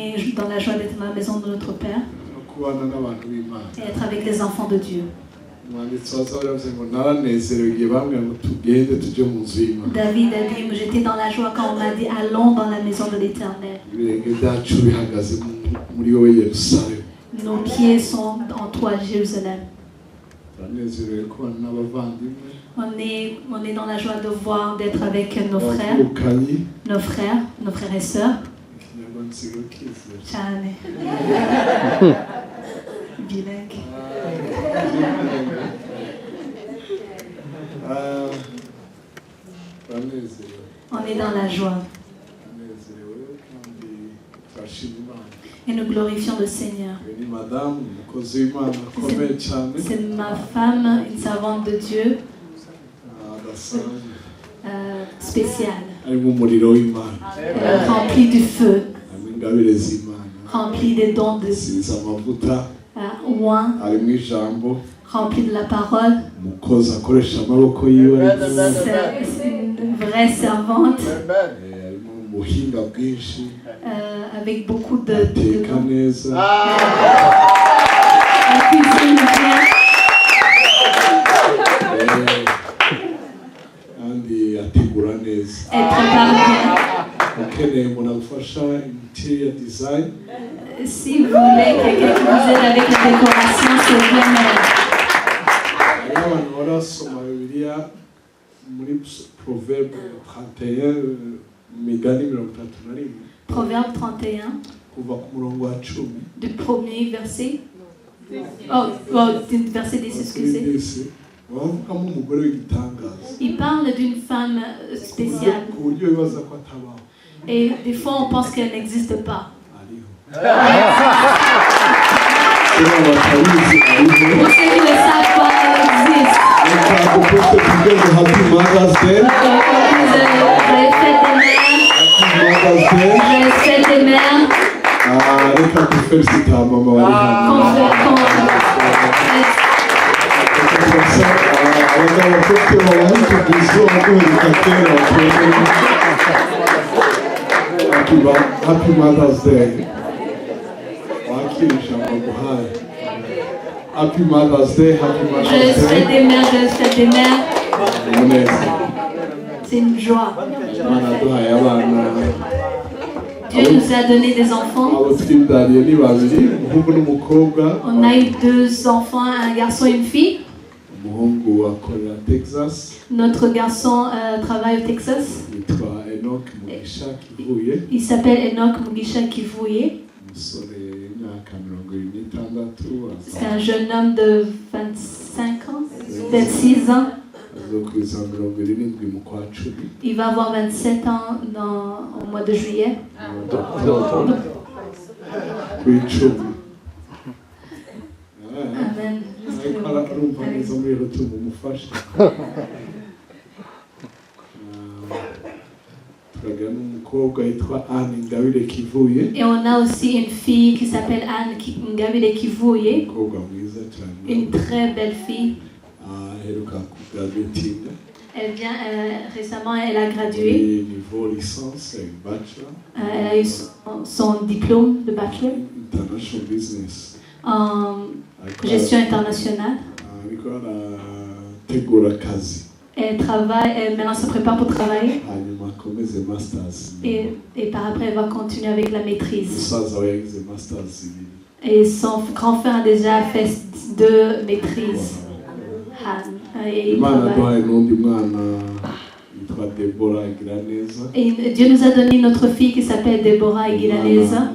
est dans la joie d'être dans la maison de notre Père et être avec les enfants de Dieu. David a dit, j'étais dans la joie quand on m'a dit, allons dans la maison de l'Éternel. Nos pieds sont en toi, Jérusalem. On est dans la joie de voir, d'être avec nos frères et sœurs. Chane. Bilingue. On est dans la joie. Et nous glorifions le Seigneur. C'est ma femme, une servante de Dieu, spéciale, remplie du feu, remplie des dons de oin, remplie de la parole. C'est une vraie servante. Avec beaucoup de cuisine bien. Elle prépare bien. Si vous voulez quelqu'un qui vous aide avec la décoration, c'est bien. Proverbe 31, du premier verset. Verset 10, excusez. Il parle d'une femme spéciale. Et des fois, on pense qu'elle n'existe pas. Pour ceux qui ne savent pas, elle existe. Fête des mères. Happy Mother's Day. Happy Mother's Day. Happy Mother's Day. Je fête des mères, je fête des mères. C'est une joie. Dieu nous a donné des enfants. On a eu 2 enfants, un garçon et une fille. Notre garçon travaille au Texas. Il s'appelle Enoch Mugisha Kivuye. C'est un jeune homme de 25 ans, 26 ans. Il va avoir 27 ans au mois de juillet. Amen. Et on a aussi une fille qui s'appelle Anne Ngabire Kivuye, une très belle fille. Elle vient récemment, elle a gradué. Elle a eu son diplôme de bachelor en gestion internationale. Elle travaille, maintenant se prépare pour travailler. Et par après, elle va continuer avec la maîtrise. Et son grand frère a déjà fait 2 maîtrises. Et Dieu nous a donné notre fille qui s'appelle Deborah Igiraneza.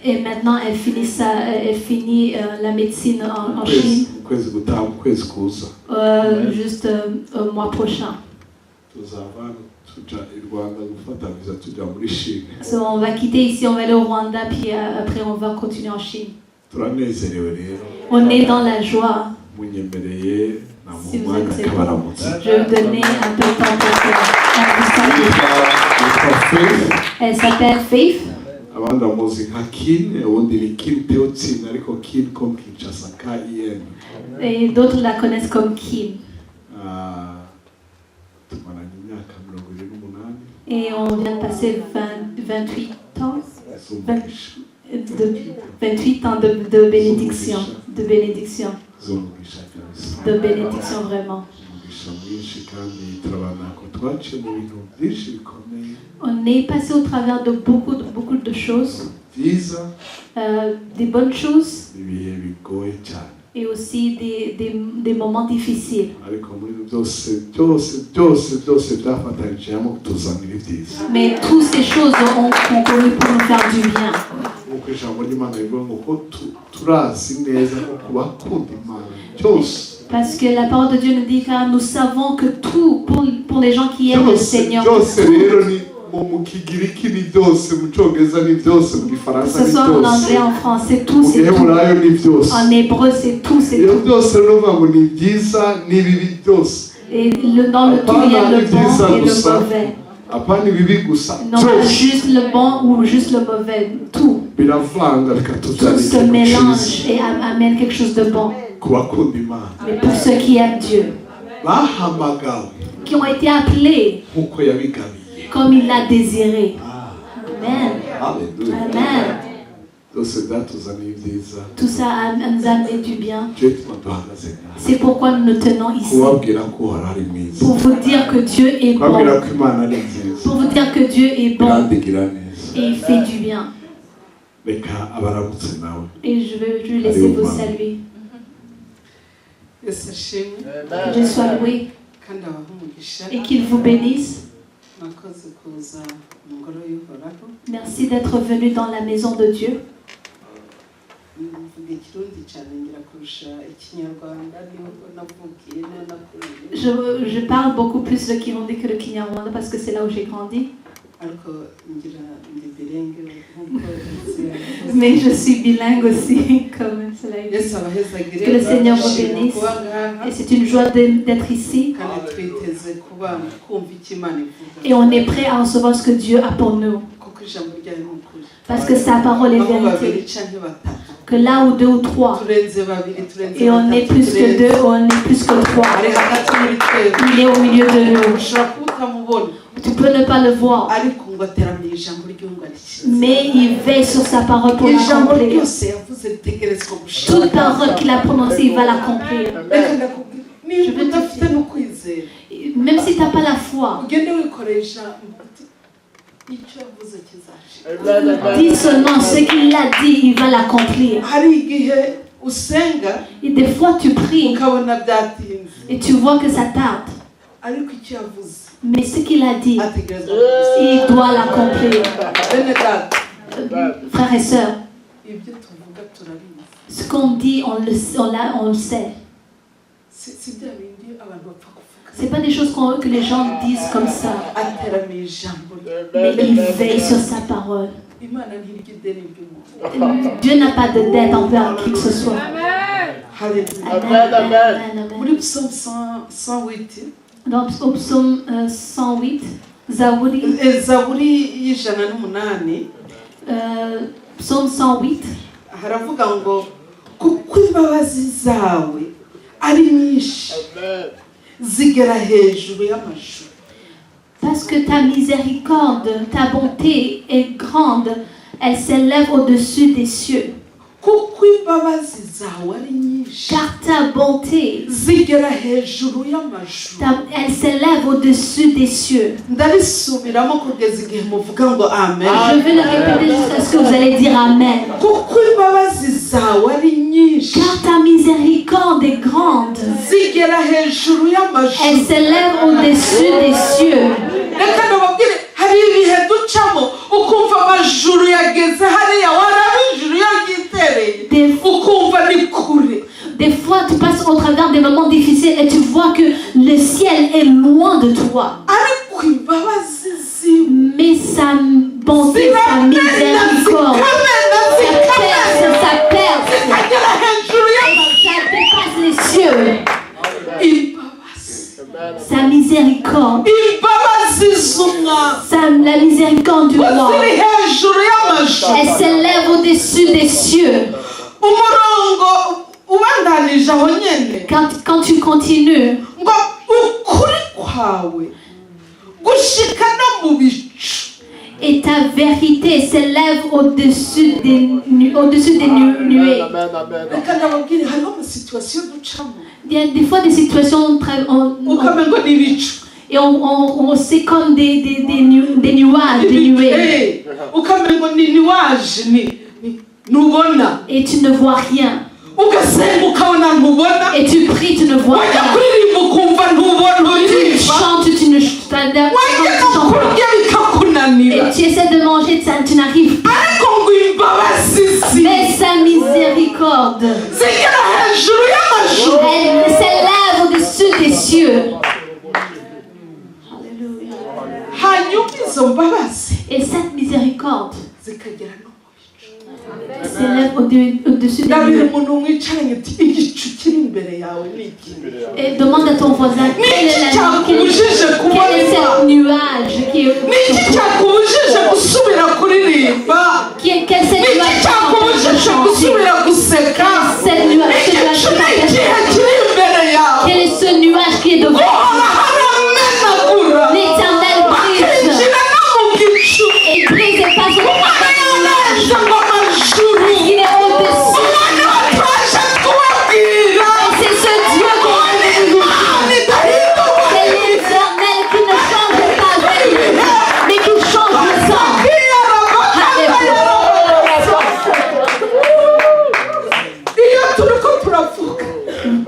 Et maintenant elle finit la médecine en Chine. Juste au mois prochain. So, on va quitter ici, on va aller au Rwanda, puis après on va continuer en Chine. On est dans la joie. Si vous acceptez, je vais vous donner un peu de temps pour elle s'appelle Faith. Et d'autres la connaissent comme Kim. Et on vient de passer 28 ans, 28 ans de bénédiction, de bénédiction vraiment. On est passé au travers de beaucoup de choses, des bonnes choses et aussi des moments difficiles. Mais toutes ces choses ont concouru pour nous faire du bien. Parce que la parole de Dieu nous dit que nous savons que tout, pour les gens qui aiment le Seigneur, que ce soit en anglais, en français, tout, c'est tout. En hébreu, c'est tout, c'est tout. Et dans le tout, il y a le bon et le mauvais. Non pas juste le bon ou juste le mauvais, tout. Tout se mélange et amène quelque chose de bon. Mais pour ceux qui aiment Dieu, qui ont été appelés comme il l'a désiré. Amen. Amen. Tout ça nous a amené du bien. C'est pourquoi nous nous tenons ici. Pour vous dire que Dieu est bon. Pour vous dire que Dieu est bon. Et il fait du bien. Et je veux laisser vous saluer. Que Dieu soit loué. Et qu'il vous bénisse. Merci d'être venu dans la maison de Dieu. Je parle beaucoup plus le Kirundi que le Kinyarwanda parce que c'est là où j'ai grandi. Mais je suis bilingue aussi, comme cela est dit. Que le Seigneur vous bénisse. Et c'est une joie d'être ici. Et on est prêt à recevoir ce que Dieu a pour nous. Parce que sa parole est vérité. Que là où 2 ou 3, et on est plus que 2, on est plus que 3. Il est au milieu de nous. Tu peux ne pas le voir. Mais il veille sur sa parole pour l'accomplir. Toute parole qu'il a prononcée, il va l'accomplir. Je veux te dire, même si tu n'as pas la foi, dis seulement ce qu'il a dit, il va l'accomplir. Et des fois tu pries et tu vois que ça tarde. Mais ce qu'il a dit, il doit l'accomplir. Frères et sœurs, ce qu'on dit, on le sait. Ce n'est pas des choses que les gens disent comme ça. Mais il veille sur sa parole. Dieu n'a pas de dette envers qui que ce soit. Amen. Dans au psaume 108, psaume 108, haravuga ngo kuko imbabazi zawe ari nyinshi zigera hejuru y'amashuri. Parce que ta miséricorde, ta bonté est grande, elle s'élève au-dessus des cieux. Car ta bonté, elle s'élève au-dessus des cieux. Je vais le répéter jusqu'à ce que vous allez dire Amen. Car ta miséricorde est grande, elle s'élève au-dessus des cieux. Des fois, tu passes au travers des moments difficiles et tu vois que le ciel est loin de toi. Mais sa bonté, sa miséricorde, ça perce, ça dépasse les cieux. Sa miséricorde, la miséricorde du roi, elle s'élève au-dessus des cieux. Quand tu continues, Et ta vérité s'élève au-dessus des nuées. Il y a des fois des situations et on c'est comme des nuages, des nuées. Et tu ne vois rien. Et tu pries, tu ne vois rien. Tu chantes, tu ne chantes pas. Et tu essaies de manger, tu n'arrives pas. Mais sa miséricorde, elle s'élève au-dessus des cieux. Alléluia. Et cette miséricorde s'élève au-dessus des nuées. Et demande à ton voisin quel est ce nuage qui est quel est ce nuage qui est devant l'Éternel brise et brise et passe au nuage. Il est au-dessus. Et c'est ce Dieu qu'on c'est l'Éternel qui ne change pas mais qui change le sang.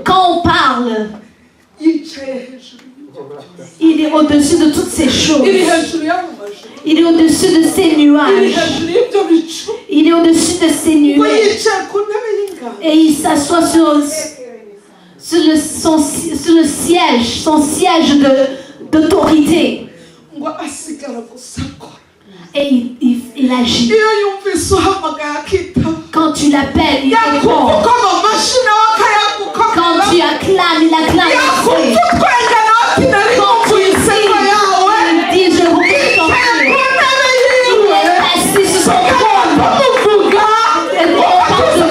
Quand on parle, il est au-dessus de toutes ces choses. Il est au-dessus de ces nuages. Il est au-dessus de ces nuées. Et il s'assoit sur le siège, son siège d'autorité. Et il agit. Quand tu l'appelles, il répond. Quand tu acclames, il acclame. Quand tu dis, il dit, je reconnais ton Dieu. Il est assis sur son trône. Et on parle de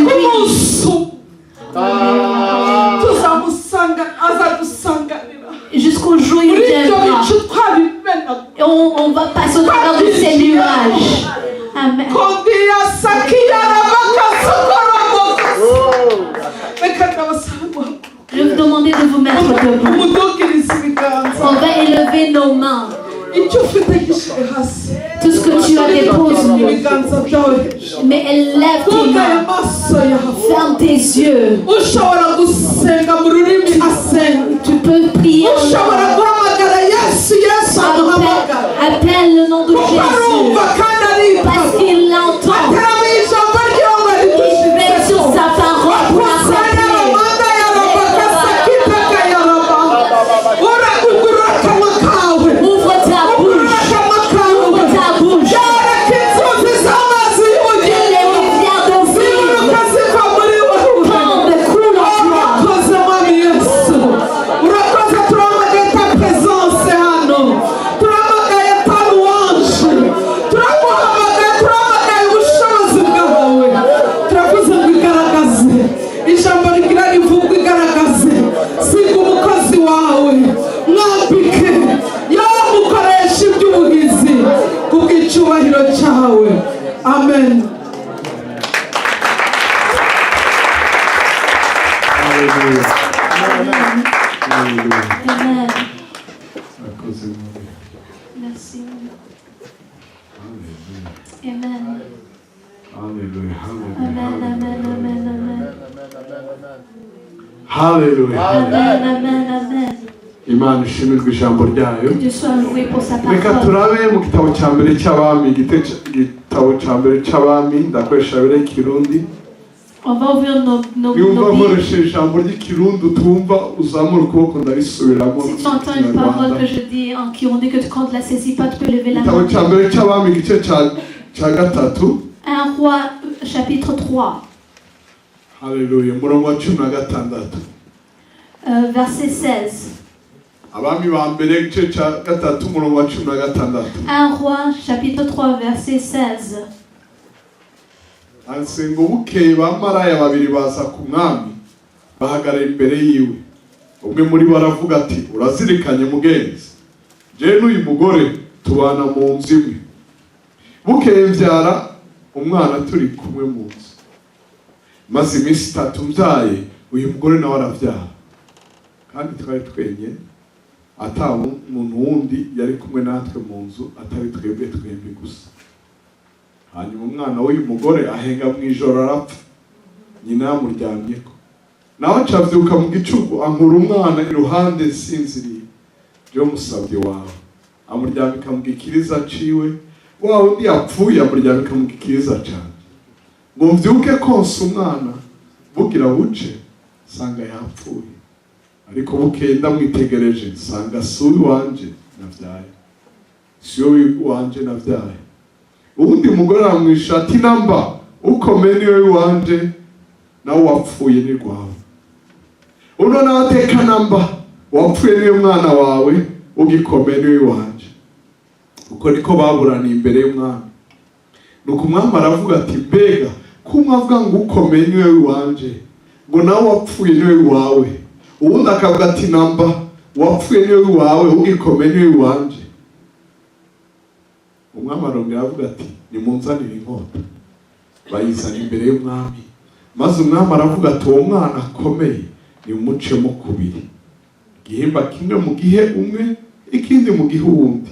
lui. Jusqu'au jour où il viendra. Et on va passer au travers de ces nuages. Amen. Je vais vous demander de vous mettre debout. On va élever nos mains. Tout ce que tu as dépose-le. Mais élève tes mains. Ferme tes yeux. Tu peux prier. Appelle le nom de Jésus. Parce qu'il l'entend. Il met sur sa parole pour l'accomplir. Ouvre ta bouche. Ouvre ta bouche. Les rivières de vie. Tombe, coule en Amen. Amen. Merci. Amen. Hallelujah. Amen. Amen. Amen. Amen. Hallelujah. Amen. Amen. Amen. Imana ishimirwe ijambo ryayo. Que Dieu soit loué pour sa Reka parole. turabe mu gitabo cya mbere cy'abami, igitabo cya mbere cy'abami ndakoresha bire kirundi. On va ouvrir nos Yumva Bibles. nkoresha ijambo ry'ikirundi utumva uzamura ukuboko ndarisubiramo. Si tu entends une parole que je dis en kirundi que tu comptes la saisis pas, tu peux lever la Igitabo main. cya mbere cy'abami igice cya gatatu. 1 Roi chapitre 3. Hallelujah. Umurongo wa 16. Verset 16. Abami ba mbere igice cya gatatu umurongo wa 16. 1 Roi chapitre 3 verset 16. Ansenga bukeye bamaraya babiri baza ku mwami bahagarara imbere yiwe. Umwe muri bo aravuga ati urazirikanye mugenzi je n'uyu mugore tubana mu nzu imwe bukeye mbyara umwana turi kumwe mu nzu maze iminsi 3 mbyaye uyu mugore nawe aravyara kandi twari twenye ata umuntu wundi yari kumwe natwe mu nzu atari twebwe gusa. Hanyuma umwana w'uyu mugore ahenga mu ijoro arapfa, nyina yamuryamyeko, nawe acavyuka mu gicuku ankura umwana iruhande sinziriye, ryo musabye wawe amuryamika mu gikiriza ciwe, wa wundi yapfuye amuryamika mu gikiriza cane, ngo mvyuke konsa umwana bugira buce sanga yapfuye, ariko bukeye ndamwitegereje sanga suwi wanje navyaye, siyo wanje navyaye. Ubundi mugore aramwisha ati namba ukomeye niwe wanje nawe wapfuye ni rwawe, uno nateka namba wapfuye niwe mwana wawe ugikomeye niwe wanje. Uko niko baburana imbere y'umwami. Nuko umwami aravuga ati mbega kumwavuga ngo ukomeye niwe wanje ngo nawe wapfuye niwe wawe, ubundi akavuga ati namba wapfuye niwe wawe ugikomeye niwe wanje. Umwami arongera avuga ati nimunzanire inkota, bayizana imbere y'umwami, maze umwami aravuga ati uwo mwana akomeye nimumucemo kubiri, igihimba kimwe mu gihe umwe ikindi mu gihe uwundi.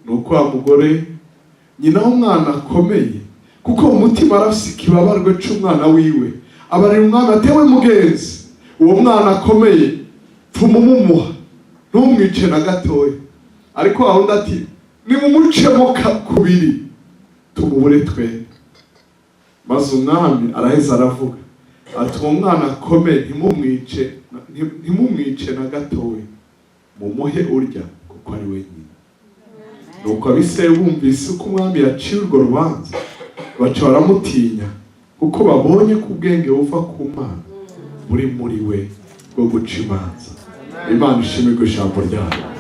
Nuko wa mugore nyina w'umwana akomeye kuko umutima arafise ikibabarwe c'umwana wiwe, abarira umwami atewe mugenzi uwo mwana akomeye tumumuha ntumwice na gatoya, ariko wawundi ati nimumucemo kubiri tumubure twebwe. Maze umwami araheza aravuga ati uwo mwana akomeye ntimumwice na gatoya, mumuhe urya kuko ari wenyine. Nuko abisirayeli bumvise uko umwami yaciye urwo rubanza baca baramutinya, kuko babonye ko ubwenge buva ku Mana buri muri we bwo guca imanza. Imana ishimirwe ijambo ryayo.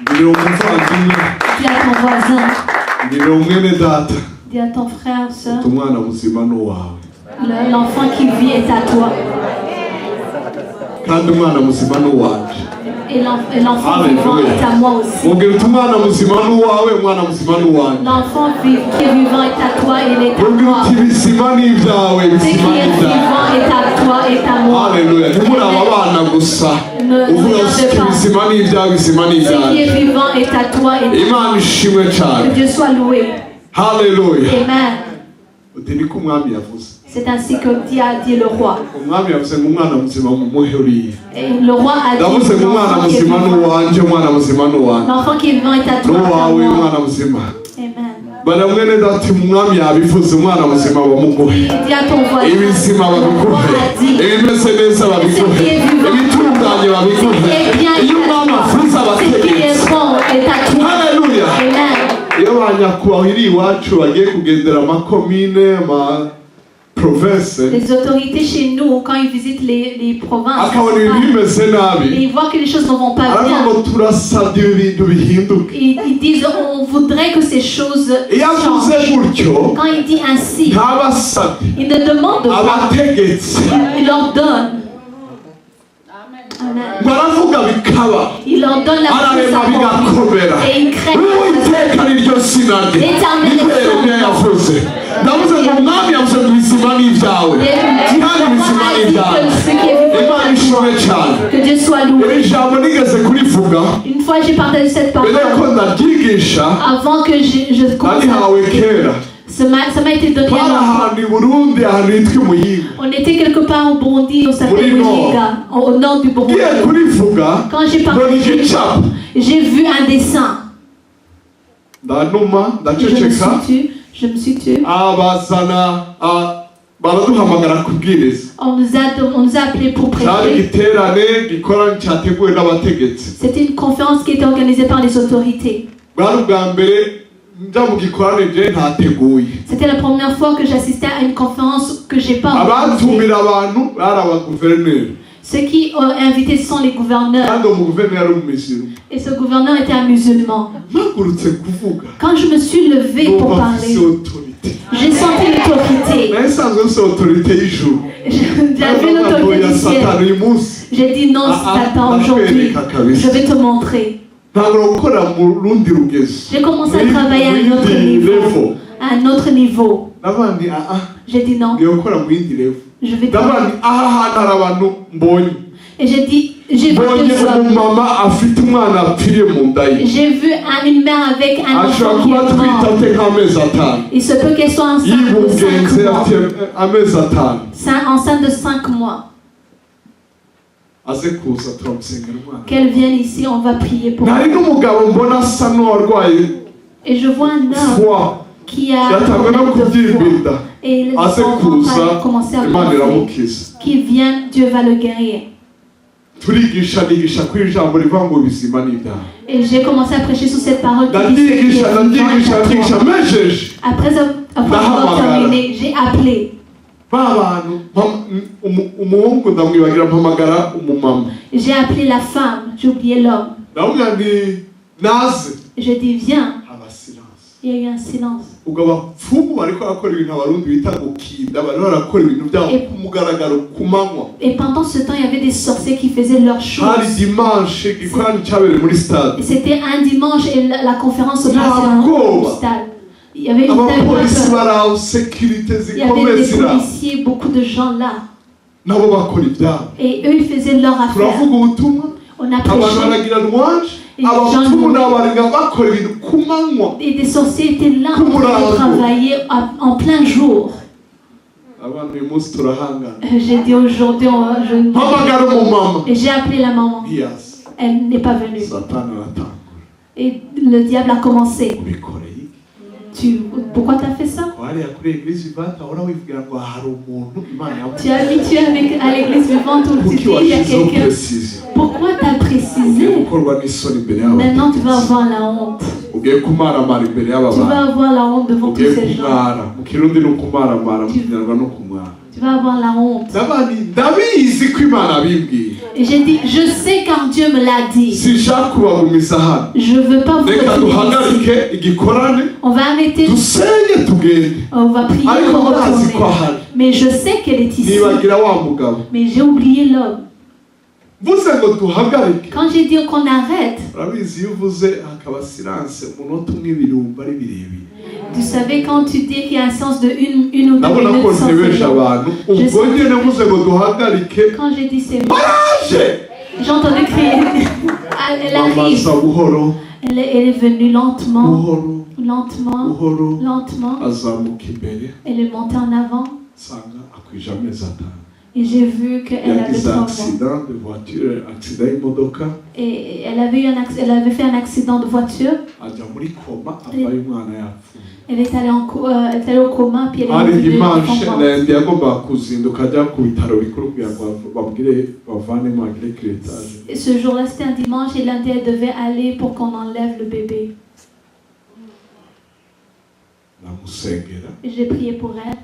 Ndiro umuvandimwe, dis à ton voisin, ndiro umwene data, dis à ton frère, sœur, umwana muzima n'uwawe, l'enfant qui vit est à toi, kandi umwana muzima n'uwanje. et l'enfant vivant est à moi aussi. L'enfant qui est vivant est à toi et il est à moi. Ce qui est vivant est à toi et à moi. Alléluia. Ne regardez pas. Ce qui est vivant est à toi et à moi. Que Dieu soit loué. Alléluia. Amen. C'est ainsi que Dieu a dit le roi. Et le roi a dit l'enfant qui est vivant est à toi. Amen. Dis à ton voisin, le roi a dit, ce qui est vivant, ce qui est bon est à toi. Amen. Iyo banyakwahiri iwacu bagiye kugendera amakomine ama province, les autorités chez nous quand ils visitent les provinces, ils voient que les choses ne vont pas bien. Ils disent on voudrait que ces choses changent. Quand il dit ainsi, il ne demande pas, il leur donne. Amen. Il leur donne la puissance et ils craignent l'éternel que Dieu soit loué. Une fois j'ai partagé cette parole avant que je commence. Ça m'a été donné à on était quelque part au Burundi, on s'appelle Muyinga, au nord du Burundi. Quand j'ai parlé, j'ai vu un dessin. Je me suis tué. On nous a appelés pour prêcher. C'était une conférence qui était organisée par les autorités. C'était la première fois que j'assistais à une conférence que j'ai pas organisée. Ceux qui ont invité sont les gouverneurs. Et ce gouverneur était un musulman. Quand je me suis levé pour parler, j'ai senti l'autorité. J'avais l'autorité du ciel. J'ai dit non, Satan, aujourd'hui, je vais te montrer. J'ai commencé à travailler à un autre niveau. J'ai dit non. Je vais travailler. Et j'ai dit, j'ai vu une mère avec un enfant qui est mort. Il se peut qu'elle soit enceinte de 5 mois. Qu'elle vienne ici, on va prier pour elle. Et je vois un homme qui a un problème de foi. Et les enfants ont commencé à penser qu'il vient, Dieu va le guérir. Et j'ai commencé à prêcher sur cette parole qui dit après avoir terminé, j'ai appelé. J'ai appelé la femme, j'ai oublié l'homme. Je dis viens. Il y a eu un silence. Et pendant ce temps, il y avait des sorciers qui faisaient leurs choses. C'était un dimanche et la conférence au stade. Il y avait des policiers, beaucoup de gens là. Et eux, ils faisaient leur affaire. On a prêché. Et des sorciers étaient là pour travailler en plein jour. J'ai dit aujourd'hui, et j'ai appelé la maman. Elle n'est pas venue. Et le diable a commencé. Pourquoi tu as fait ça? Tu es habitué à l'église vivante où tu dis il y a quelqu'un. Pourquoi tu as précisé? Maintenant tu vas avoir la honte. Tu vas avoir la honte devant tous ces gens. Tu vas avoir la honte. Et j'ai dit, je sais car Dieu me l'a dit. Je ne veux pas vous retenir. On va arrêter. On va prier pour retourner. Mais je sais qu'elle est ici. Mais j'ai oublié l'homme. Quand j'ai dit qu'on arrête, vous savez, quand tu dis qu'il y a un sens de une ou deux minutes sans quand j'ai dit c'est bon, j'entendais crier. Elle arrive. Elle est venue lentement. Elle est montée en avant. Et j'ai vu qu'elle avait 3 mois. Et elle avait fait un accident de voiture. Elle est allée au coma, puis elle est revenue. Ce jour-là, c'était un dimanche, et lundi, elle devait aller pour qu'on enlève le bébé. Et j'ai prié pour elle.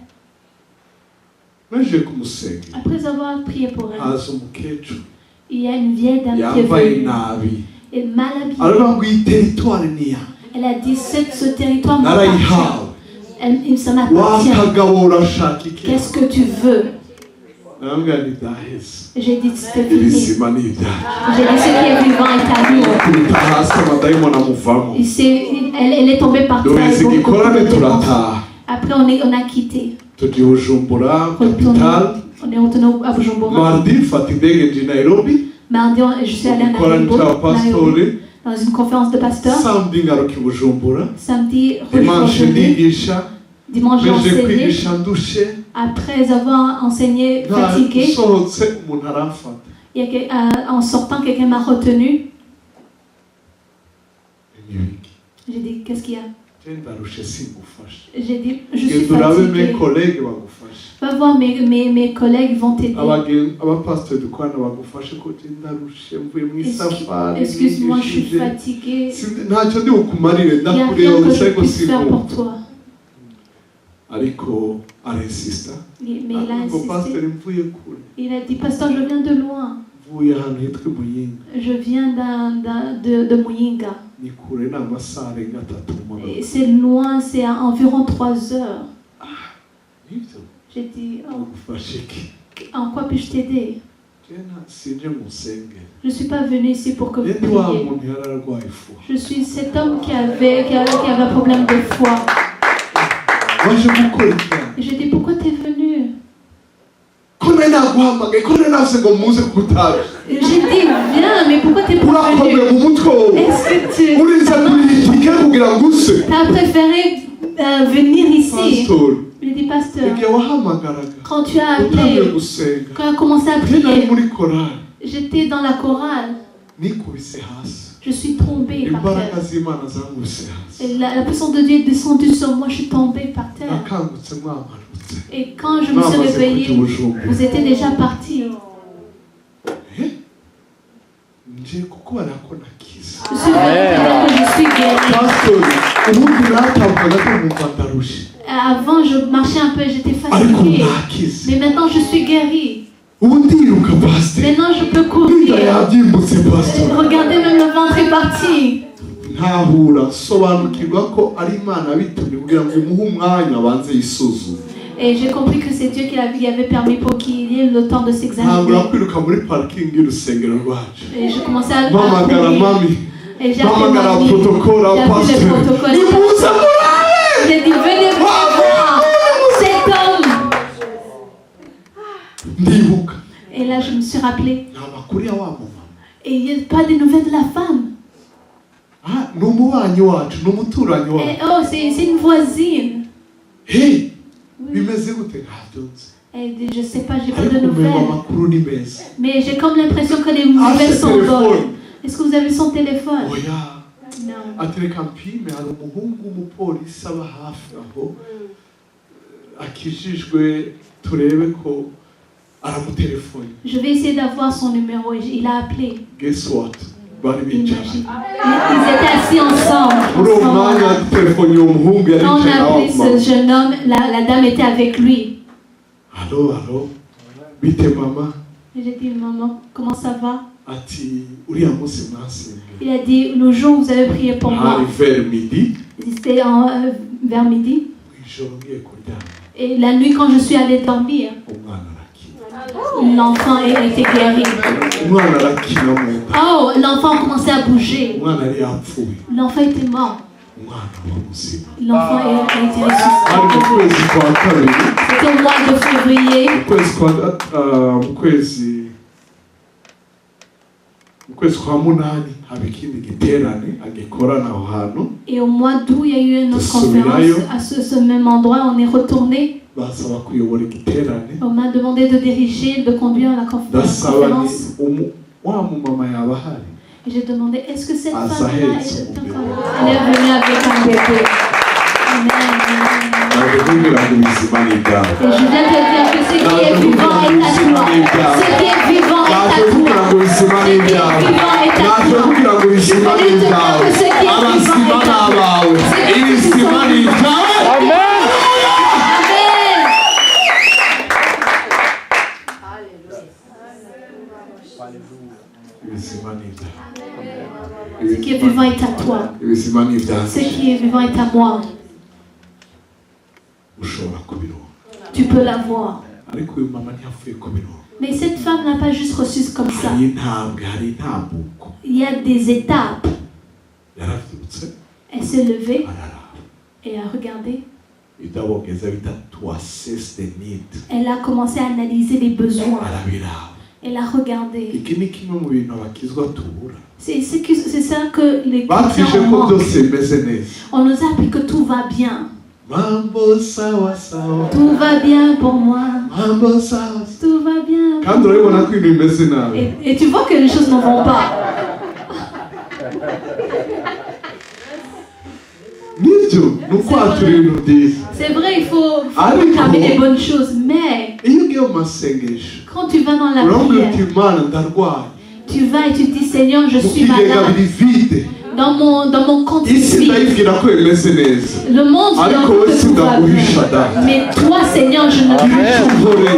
Après avoir prié pour elle, il y a une vieille dame qui est venue. Elle est mal habillée. Elle a dit ce territoire m'appartient. Ça m'appartient. Qu'est-ce que tu veux? J'ai dit c'est fini. J'ai dit ce qui est vivant est à nous. Elle est tombée par terre. Après on a quitté. On est retourné à Bujumbura. Mardi, je suis allée à Nairobi dans une conférence de pasteurs. Samedi, dimanche, j'ai enseigné. Après avoir enseigné fatigué, en sortant, quelqu'un m'a retenu. J'ai dit, qu'est-ce qu'il y a? J'ai dit, je suis fatiguée. Va voir mes collègues, vont t'aider. Excuse-moi, je suis fatiguée. Il n'y a rien que je puisse faire pour toi. Mais il a insisté. Il a dit, pasteur, je viens de loin. Je viens de Muyinga. C'est loin, c'est à environ 3 heures. J'ai dit, oh, En quoi puis-je t'aider? Je ne suis pas venu ici pour que vous priez. Je suis cet homme qui avait un problème de foi. Et je dis, pourquoi tu es venu? J'ai dit, viens, mais pourquoi tu es pas venu? Est-ce que tu as préféré venir ici? Je dis, pasteur, quand tu as appelé, quand tu as commencé à prier, j'étais dans la chorale. Je suis tombée par terre. Et la puissance de Dieu est descendue sur moi, je suis tombée par terre. Et quand je me suis réveillée, vous étiez déjà partis. Je suis venue alors que je suis guérie. Avant, je marchais un peu, j'étais fatiguée. Mais maintenant, je suis guérie. Maintenant, je peux courir. Regardez, même le ventre est parti. Et j'ai compris que c'est Dieu qui lui avait permis pour qu'il y ait le temps de s'examiner. Et je commençais à courir. Et j'ai appelé mamie. J'ai appelé le protocole. J'ai dit, venez voir cet homme. Et là, je me suis rappelé. Et il n'y a pas de nouvelles de la femme. Et, oh, c'est une voisine. Oui. Elle dit, je ne sais pas, j'ai pas de nouvelles. Mais j'ai comme l'impression que les nouvelles sont bonnes. Est-ce que vous avez son téléphone? Non. Je vais essayer d'avoir son numéro. Il a appelé. Guess what? Ils étaient assis ensemble. Quand on a appelé ce jeune homme, la dame était avec lui. Allô? Maman. J'ai dit, maman, comment ça va? Il a dit, le jour où vous avez prié pour moi. C'était vers midi. Et la nuit, quand je suis allée dormir, l'enfant a été guéri. Oh, l'enfant a commencé à bouger. L'enfant était mort. L'enfant a été ressuscité. C'était au mois de février. Et au mois d'août, il y a eu une autre conférence à ce même endroit. On est retourné. On m'a demandé de diriger, de conduire la conférence. Et j'ai demandé, est-ce que cette femme-là est encore? Elle est venue avec un bébé. Amen. Et je viens te dire que ce qui est vivant est à toi. Ce qui est vivant est à toi. Ce qui est vivant est à toi. Je voulais te dire que ce qui est vivant est à toi. Amen. Ce qui est vivant est à toi. Ce qui est vivant est à moi. Tu peux l'avoir. Mais cette femme n'a pas juste reçu comme ça. Il y a des étapes. Elle s'est levée et a regardé. Elle a commencé à analyser les besoins. Elle a regardé. C'est ça que les chrétiens ont. On nous a appris que tout va bien. Tout va bien pour moi. Tout va bien. Et tu vois que les choses ne vont pas. C'est vrai, il faut proclamer les bonnes choses, mais quand tu vas dans la prière, tu vas et tu dis, Seigneur, je suis malade. Dans mon compte de vie, le monde doit que tout va bien. Mais toi, Seigneur, je ne peux pas.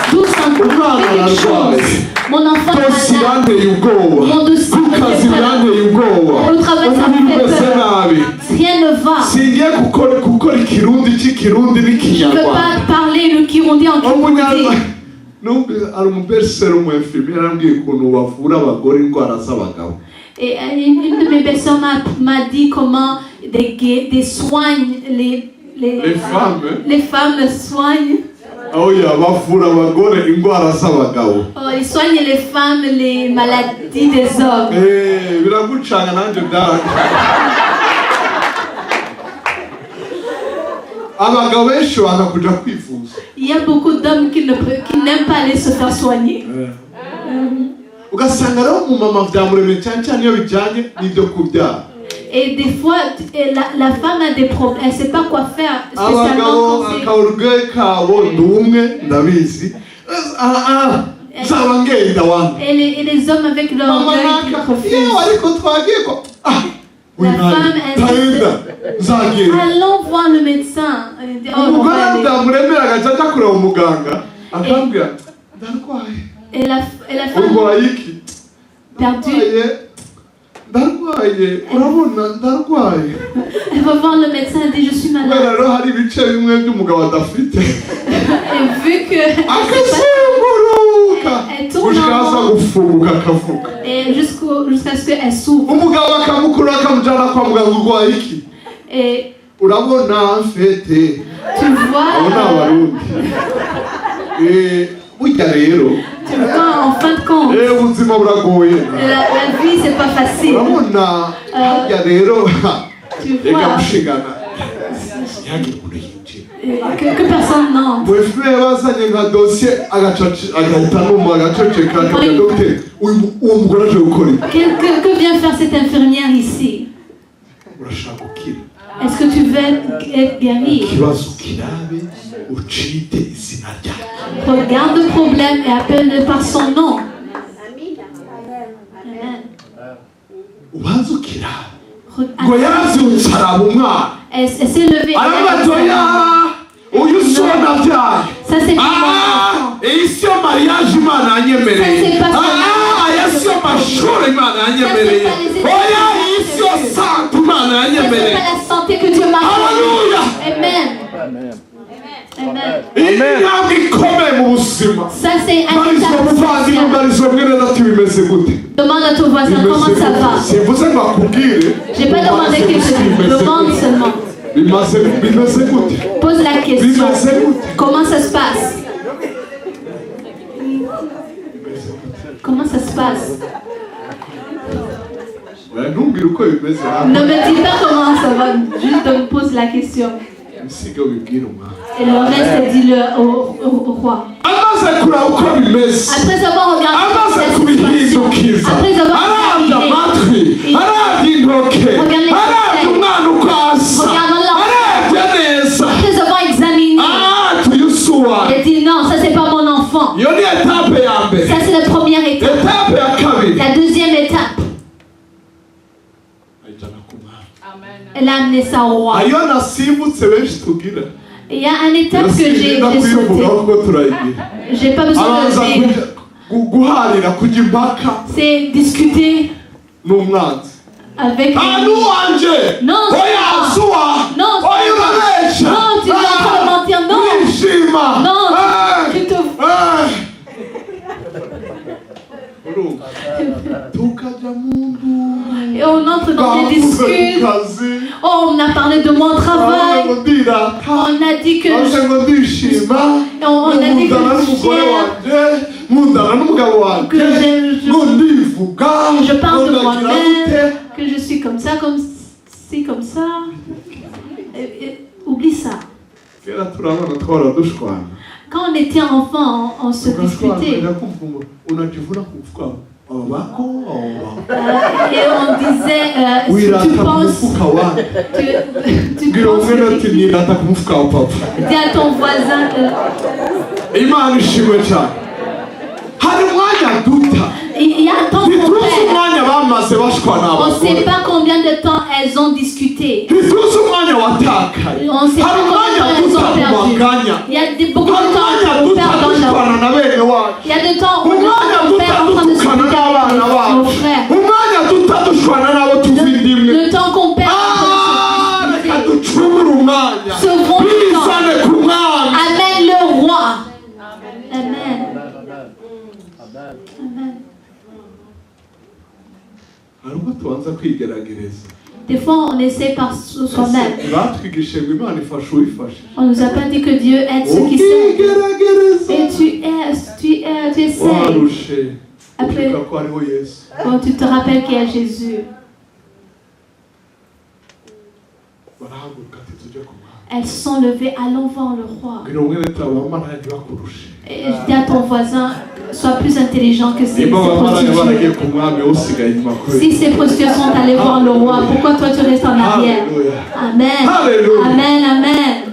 Tout simplement quelque chose. Mon enfant est malade. Mon dossier me fait peur. Au travail, ça me fait peur. Rien ne va. Je ne veux pas parler le Kirundi en Kirundi. Et une de mes belles-sœurs m'a dit comment des soignent les femmes soignent. Ils soignent les femmes les maladies des hommes. Il y a beaucoup d'hommes qui n'aiment pas aller se faire soigner. Et des fois, la femme a des problèmes, elle ne sait pas quoi faire. Spécialement et les hommes avec leur orgueil qui refusent. La femme, elle dit, allons voir le médecin. Et la femme perdue. Elle va voir le médecin et dit je suis malade. Et vu que elle tourne en rond, et jusqu'à ce qu'elle souffre. Et tu vois, en fin de compte, la vie c'est pas facile. Tu vois que personne n'entre. Que vient faire cette infirmière ici? Est-ce que tu veux être guéri? Regarde le problème et appelle-le par son nom. Amen. Elle s'est levée. Ça c'est pas la santé que Dieu m'a donnée. Amen. Ça c'est un état. Demande à ton voisin comment ça va. J'ai pas demandé quelque chose. Demande seulement. Pose la question. Comment ça se passe? Comment ça se passe? Ne me dis pas comment ça va. Juste me pose la question. Et le reste, dis-le au roi. Après avoir regardé la situation, après avoir regardé après avoir examiné, il dit non, ça c'est pas mon enfant. Ça c'est la première étape. La deuxième étape, elle a amené ça au roi. Il y a une étape que j'ai sautée. J'ai pas besoin de dire. C'est discuter avec lui. Non, tu es en train de mentir. Non, tu te... Et on entre dans des discussions. Oh, on a parlé de mon travail. On a dit que on a dit que je parle de moi-même, que je suis comme ça, comme ça. Oublie ça. Quand on était enfant, on se disputait. Et on disait, si tu penses, tu penses dis à ton voisin, il y a un temps qu'on perd. On ne sait pas combien de temps elles ont discuté. On ne sait pas combien de temps elles ont perdu. Il y a beaucoup de temps qu'on perd dans la vie. Il y a des temps où on perd en train de se discuter avec nos frères. Le temps qu'on perd en train de se discuter. Sauvons le temps. Amène le roi. Amen. Des fois, on essaie par soi-même. On nous a pas dit que Dieu aide ceux qui s'aident. Et tu essaies. Après, quand tu te rappelles qu'il y a Jésus. Elles sont levées, allons voir le roi. Et je dis à ton voisin, sois plus intelligent que ces prostituées. Si ces prostituées sont allées voir le roi, pourquoi toi tu restes en arrière? Amen. Amen, amen.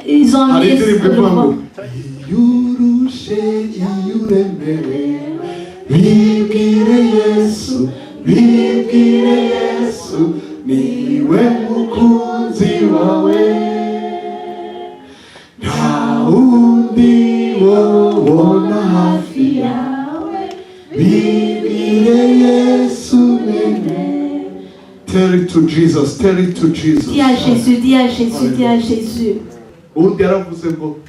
Ils ont amené le roi. Niwe mukunzi wawe naundi wobona hafi yawe bibire Yesu nene. Tell it to Jesus, tell it to Jesus. Dis à Jésus, dis à Jésus, dis à Jésus. Undi yaravuze ngo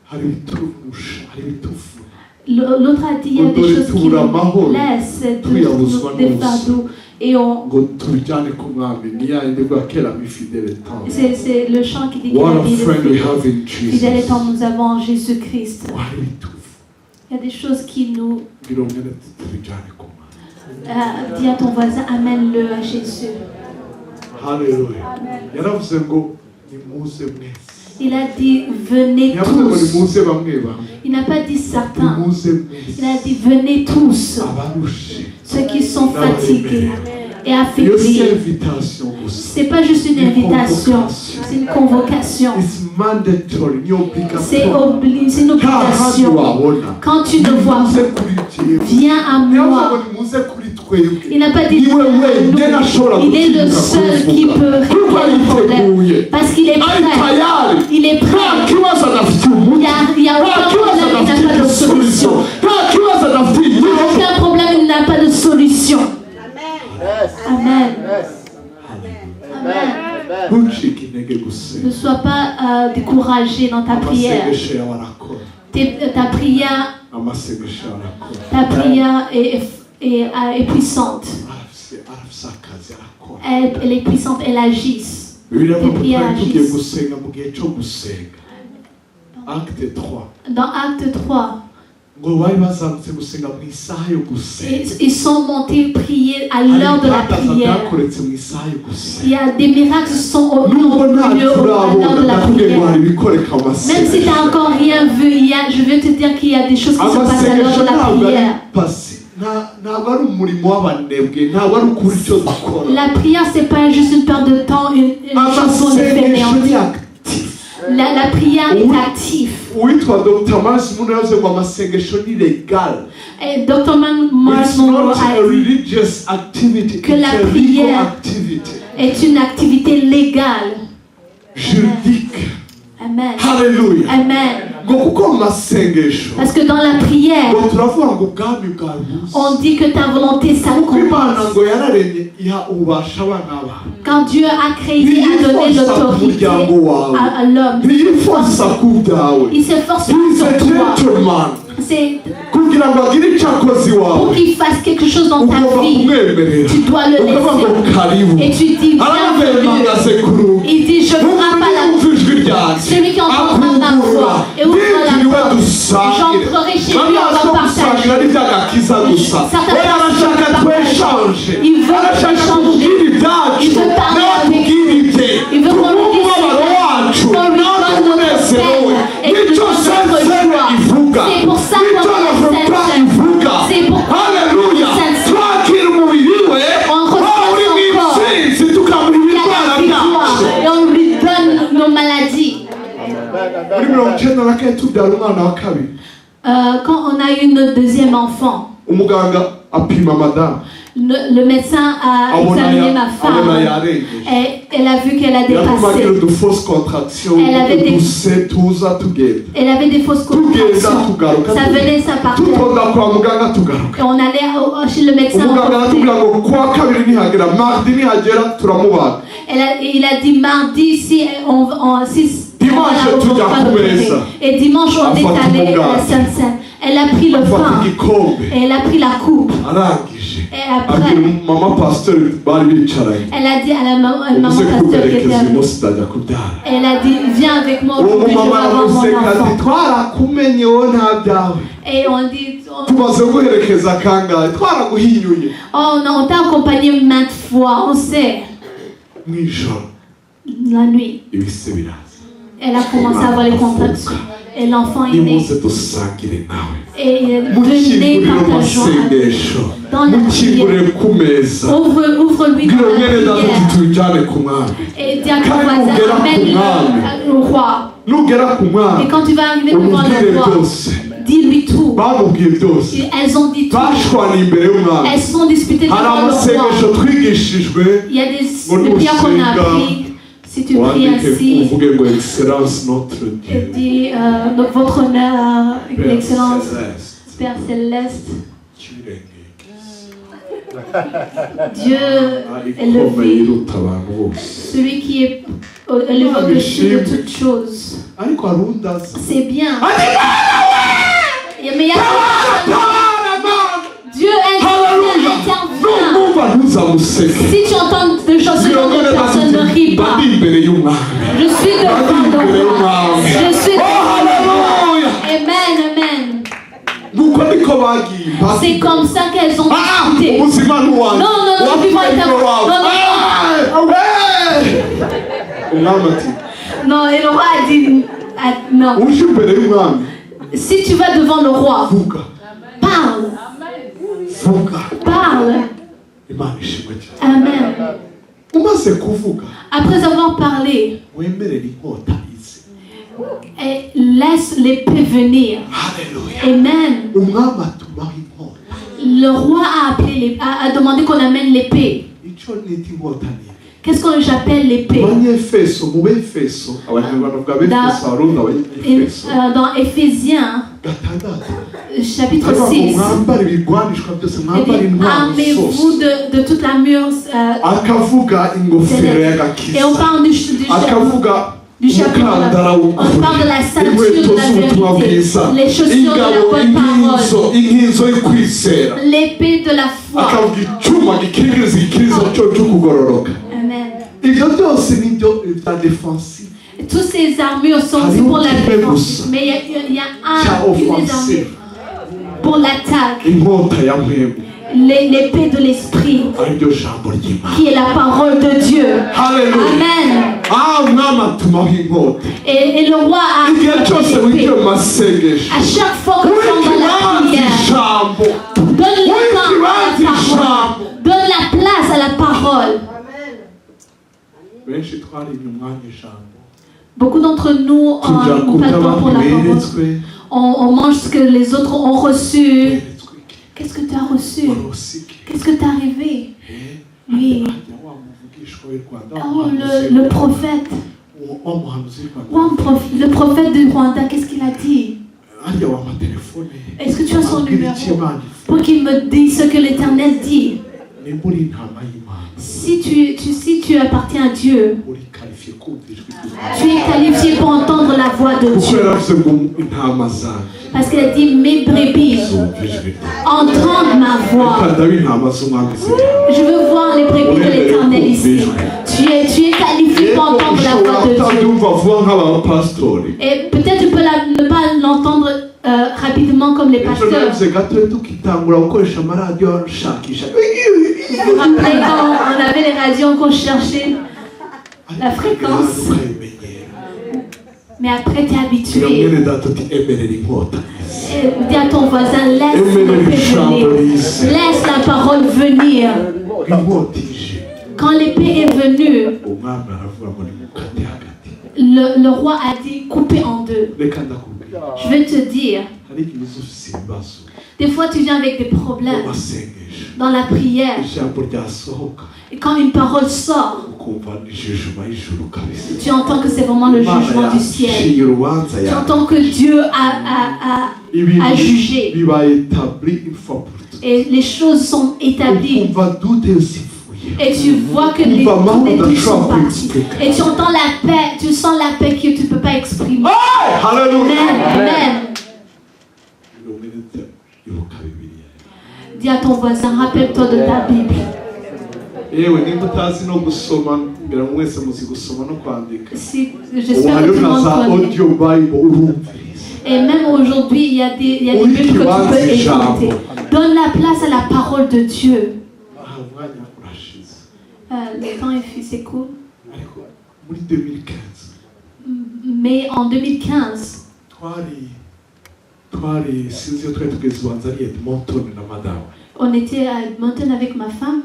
hari bitufusha, hari bitufu. L'autre a dit il y a des choses qui nous laissent des fardeaux. Et c'est le chant qui dit qu'il a dit fidèle étant nous avons en Jésus-Christ. Il y a des choses qui nous... dis à ton voisin, amène-le à Jésus. Alléluia. Il a dit venez tous. Il n'a pas dit certains. Il a dit venez tous. Ceux qui sont fatigués et affaiblis. C'est pas juste une invitation, c'est une convocation. C'est une obligation. Quand tu me vois, viens à moi. Il n'a pas dit il est le seul qui peut régler le problème. Parce qu'il est prêt. Il est prêt. Il n'y a aucun problème, il n'a pas de solution. Aucun problème, il n'a pas de solution. Amen. Amen. Ne sois pas découragé dans ta prière. Ta prière est puissante. Elle est puissante, elle agit. Tes prières agissent. Dans Acte 3, ils sont montés prier à l'heure de la prière. Il y a des miracles qui sont au lieu à l'heure de la prière. Même si tu n'as encore rien vu, je veux te dire qu'il y a des choses qui se passent à l'heure de la prière. La prière, c'est pas juste une perte de temps, une chose qu'on fait fainéante. La prière est active. Et Dr. Mars Monroe a dit que la prière est une activité légale. Juridique. Amen. Alléluia. Amen. Parce que dans la prière, on dit que ta volonté s'accomplit. Quand Dieu a créé, a donné l'autorité à l'homme, il s'efforce sur toi. C'est pour qu'il fasse quelque chose dans ta vie. Tu dois le laisser. Et tu dis bienvenue. Il dit je frappe à la porte. Celui qui entendra ma voix et ouvre la porte, j'entrerai chez lui, on va partager. Certaines personnes partagent. Il veut changer. Il veut parler avec lui. Il veut qu'on lui dise qu'on lui donne notre peine et qu'il nous donne notre joie. C'est pour ça qu'on est saint. C'est pourquoi on reçoit son corps. Il y a la victoire et on lui donne nos maladies. Quand on a eu notre deuxième enfant, le médecin a examiné ma femme et elle a vu qu'elle a dépassé. Elle avait des fausses contractions. Ça venait, ça partait. Et on allait chez le médecin. Il a dit mardi si et dimanche on est allé à la Sainte-Seine. Elle a pris le pain et elle a pris la coupe. Et après, elle a dit à la maman pasteur qui était avec. Elle a dit, viens avec moi aujourd'hui, je vais avoir mon enfant. Et on dit, on t'a accompagné maintes fois, on sait. La nuit, elle a commencé à avoir les contractions. Et l'enfant est né. Et venez partageons dans la prière. Ouvre-lui dans la prière. Et dis à ton voisin, amène au roi. Et quand tu vas arriver devant le roi, dis-lui tout. Elles ont dit tout. Elles sont disputées devant le roi. Il y a des prières qu'on a appris. Si tu pries ainsi, dis votre honneur, l'excellence, Père Céleste, Dieu élevé, celui qui est élevé au-dessus de toutes choses. C'est bien. Mais il y a Dieu intervient. Si tu entends des choses que personne ne rit pas, je suis devant le roi. Je suis devant le roi. Amen, amen. C'est comme ça qu'elles ont discuté. Non, vivant éternel. Non, et le roi a dit non. Si tu vas devant le roi, parle. Parle. Amen. Après avoir parlé, et laisse l'épée venir. Amen. Le roi a demandé qu'on amène l'épée. Qu'est-ce que j'appelle l'épée? Dans Éphésiens, chapitre 6, armez-vous de toute l'armure et on parle du chapeau, on parle de la ceinture de la vérité, les chaussures de la bonne parole, l'épée de la foi. Amen. Toutes ces armures sont aussi pour la défense, mais il y a une des armures pour l'attaque. L'épée de l'esprit, qui est la parole de Dieu. Amen. Et le roi a l'épée. À chaque fois que tu es dans la prière, donne le temps à la parole. Donne la place à la parole. Beaucoup d'entre nous n'ont pas le temps pour la parole. On mange ce que les autres ont reçu. Qu'est-ce que tu as reçu? Qu'est-ce que t'es arrivé? Oui. Oh, le prophète. Le prophète du Rwanda, qu'est-ce qu'il a dit? Est-ce que tu as son numéro pour qu'il me dise ce que l'Éternel dit? Si tu appartiens à Dieu, tu es qualifié pour entendre la voix de Dieu. Parce qu'il a dit, mes brebis entendent ma voix. Je veux voir les brebis de l'Éternel ici. Tu es qualifié pour entendre la voix de Dieu. Et peut-être tu peux ne pas l'entendre rapidement comme les pasteurs. Vous vous rappelez quand on avait les radios qu'on cherchait la fréquence? Mais après, tu es habitué. Dis à ton voisin, laisse l'épée venir. Laisse la parole venir. Quand l'épée est venue, le roi a dit, coupez en deux. Je vais te dire, des fois tu viens avec des problèmes dans la prière. Et quand une parole sort, tu entends que c'est vraiment le jugement du ciel. Tu entends que Dieu a jugé. Et les choses sont établies. Et tu vois que les doutes sont partis. Et tu entends la paix, tu sens la paix que tu ne peux pas exprimer. Amen. Amen. Dis à ton voisin, rappelle-toi de ta Bible. Si, j'espère que tout le monde connaît. Et même aujourd'hui, il y a des Bibles que tu peux écouter. Donne la place à la parole de Dieu. Le temps c'est cool. Mais en 2015, on était à Edmonton avec ma femme.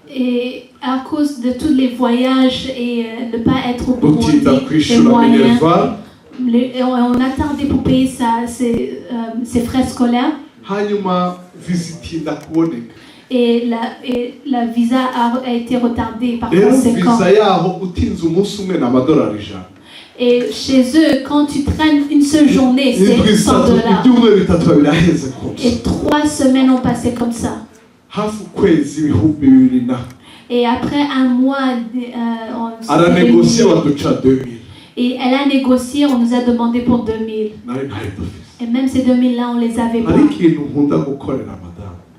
Et à cause de tous les voyages et ne pas être au Burundi, les moyens, on a tardé pour payer ses frais scolaires. Et la visa a été retardée par conséquent. Et chez eux, quand tu traînes une seule journée, c'est $100. Et 3 semaines ont passé comme ça. Et après un mois, et elle a négocié, on nous a demandé pour 2000. Et même ces 2000-là, on les avait pas.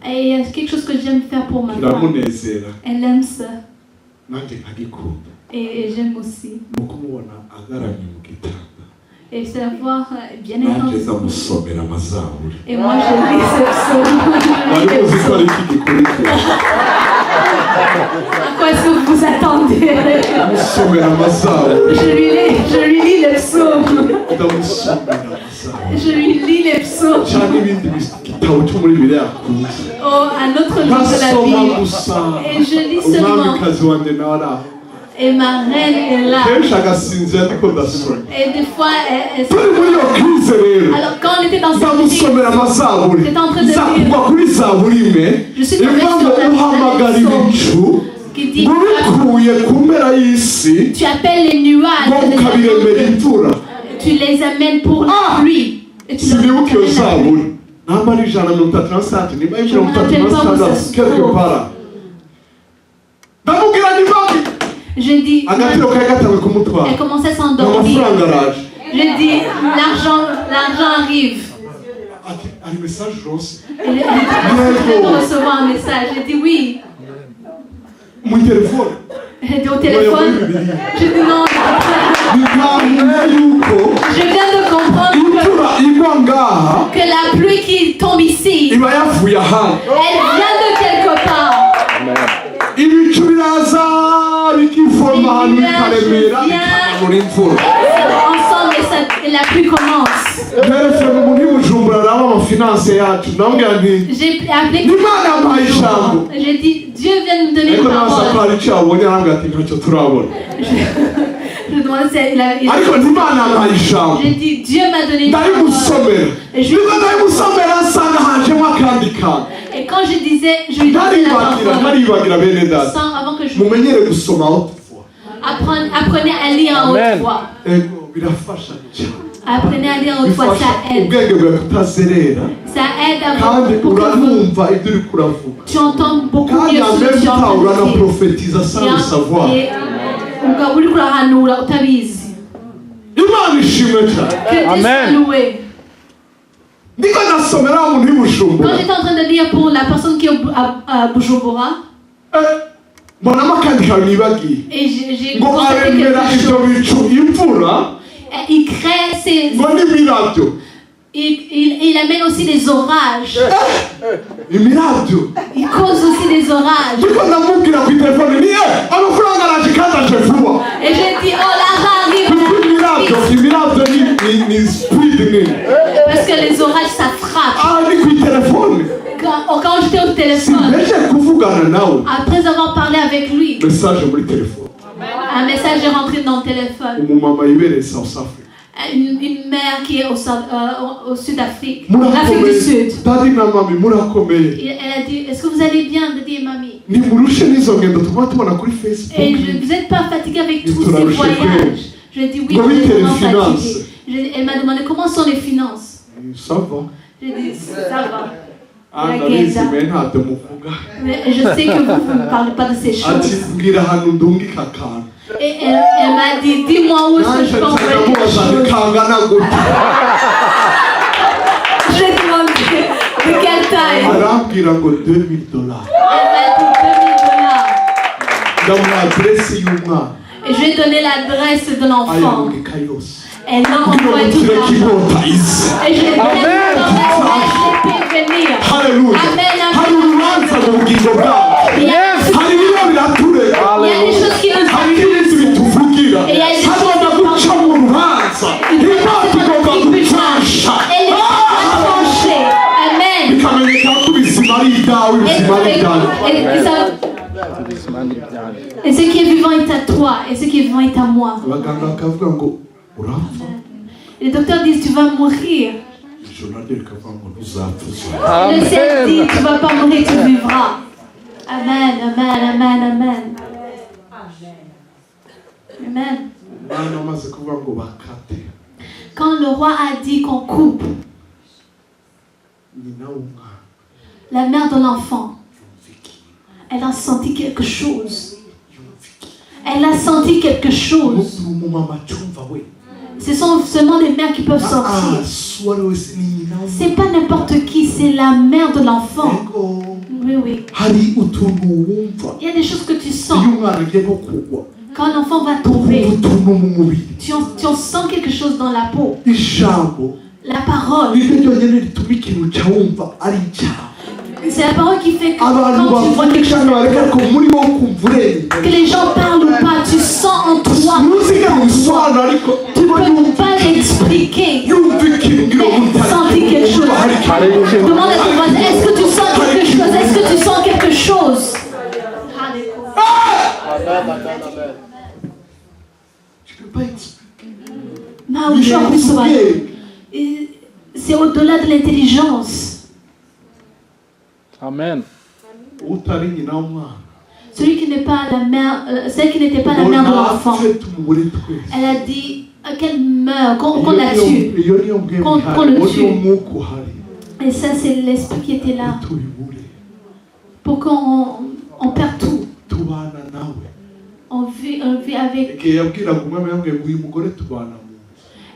Et il y a quelque chose que j'aime faire pour ma femme. Elle aime ça. Et j'aime aussi. Et c'est la voir bien étendue. Et moi, je lis ce psaume. À quoi est-ce que vous attendez? Je lui lis le psaume. Je lui lis les psaumes. Oh, un autre livre de la Bible. Et je lis seulement. Et ma reine est là. Et des fois, alors quand on était dans cette crise, j'étais en train de lire. Je suis tombée sur la qui dit tu appelles les nuages, tu les amènes pour la pluie. Et tu les amènes. Je dis, elle commençait à s'endormir. Je dis, l'argent arrive. Elle est en train de recevoir un message. Je dis oui. Elle dit au téléphone. Je dis non. Je viens de comprendre que la pluie qui tombe ici, elle vient de quelque part. Ensemble et la pluie commence. J'ai appelé. J'ai dit Dieu vient nous donner une parole. Je demandais si il a. J'ai dit Dieu m'a donné une parole. Et quand je disais, je lui donnais la parole sans avant que je apprenez à lire en haute voix. Apprenez à lire en haute voix, ça aide. Ça aide à pour que tu entends beaucoup mieux ce que tu entends. Amen. Quand j'étais en train de lire pour la personne qui est à Bujumbura, et j'ai constaté quelque chose. Il crée ses... Il amène aussi des orages. Il cause aussi des orages. Et j'ai dit, oh l'argent arrive. Parce que les orages, ça frappe. Quand j'étais au téléphone, après avoir parlé avec lui, un message est rentré dans le téléphone. Une mère qui est au Sud-Afrique, l'Afrique du Sud. Elle a dit, est-ce que vous allez bien? Elle a dit, mamie. Et vous n'êtes pas fatigué avec tous ces voyages? Je lui ai dit, oui, je suis vraiment fatiguée. Elle m'a demandé, comment sont les finances? Ça va. J'ai dit, ça va. Iragenda. Mais je sais que vous ne parlez pas de ces choses. Et elle m'a dit, dis-moi où est-ce que je peux envoyer quelque chose. Je lui ai demandé de quelle taille. Elle m'a dit $2000. Et je lui ai donné l'adresse de l'enfant. Elle m'a envoyé tout l'argent. Et je lui ai donné l'adresse et je l'ai fait venir. Alléluia. Amen, amen. Il y a des choses qui nous accusent. Et il y a des choses qui nous et ce qui est vivant est à toi, et ce qui est vivant est à moi. Les docteurs disent tu vas mourir. Le ciel dit tu vas pas mourir, tu vivras. Amen, amen, amen, amen. Amen. Quand le roi a dit qu'on coupe, la mère de l'enfant, elle a senti quelque chose. Elle a senti quelque chose. Ce sont seulement les mères qui peuvent sortir. C'est pas n'importe qui, c'est la mère de l'enfant. Oui, oui. Il y a des choses que tu sens. Quand l'enfant va tomber, tu en sens quelque chose dans la peau. La parole. C'est la parole qui fait que quand tu vois quelque chose, que les gens parlent ou pas, tu sens en toi. Tu ne peux pas l'expliquer. Mais sentir quelque chose. Demande à ton voisin, est-ce que tu sens quelque chose? Est-ce que tu sens quelque chose? Tu ne peux pas expliquer. C'est au-delà de l'intelligence. Amen. Celui qui n'est pas la mère, celle qui n'était pas la mère de l'enfant, elle a dit qu'elle meurt, qu'on la tue, qu'on le tue. Et ça, c'est l'esprit qui était là. Pour qu'on perd tout. On vit avec.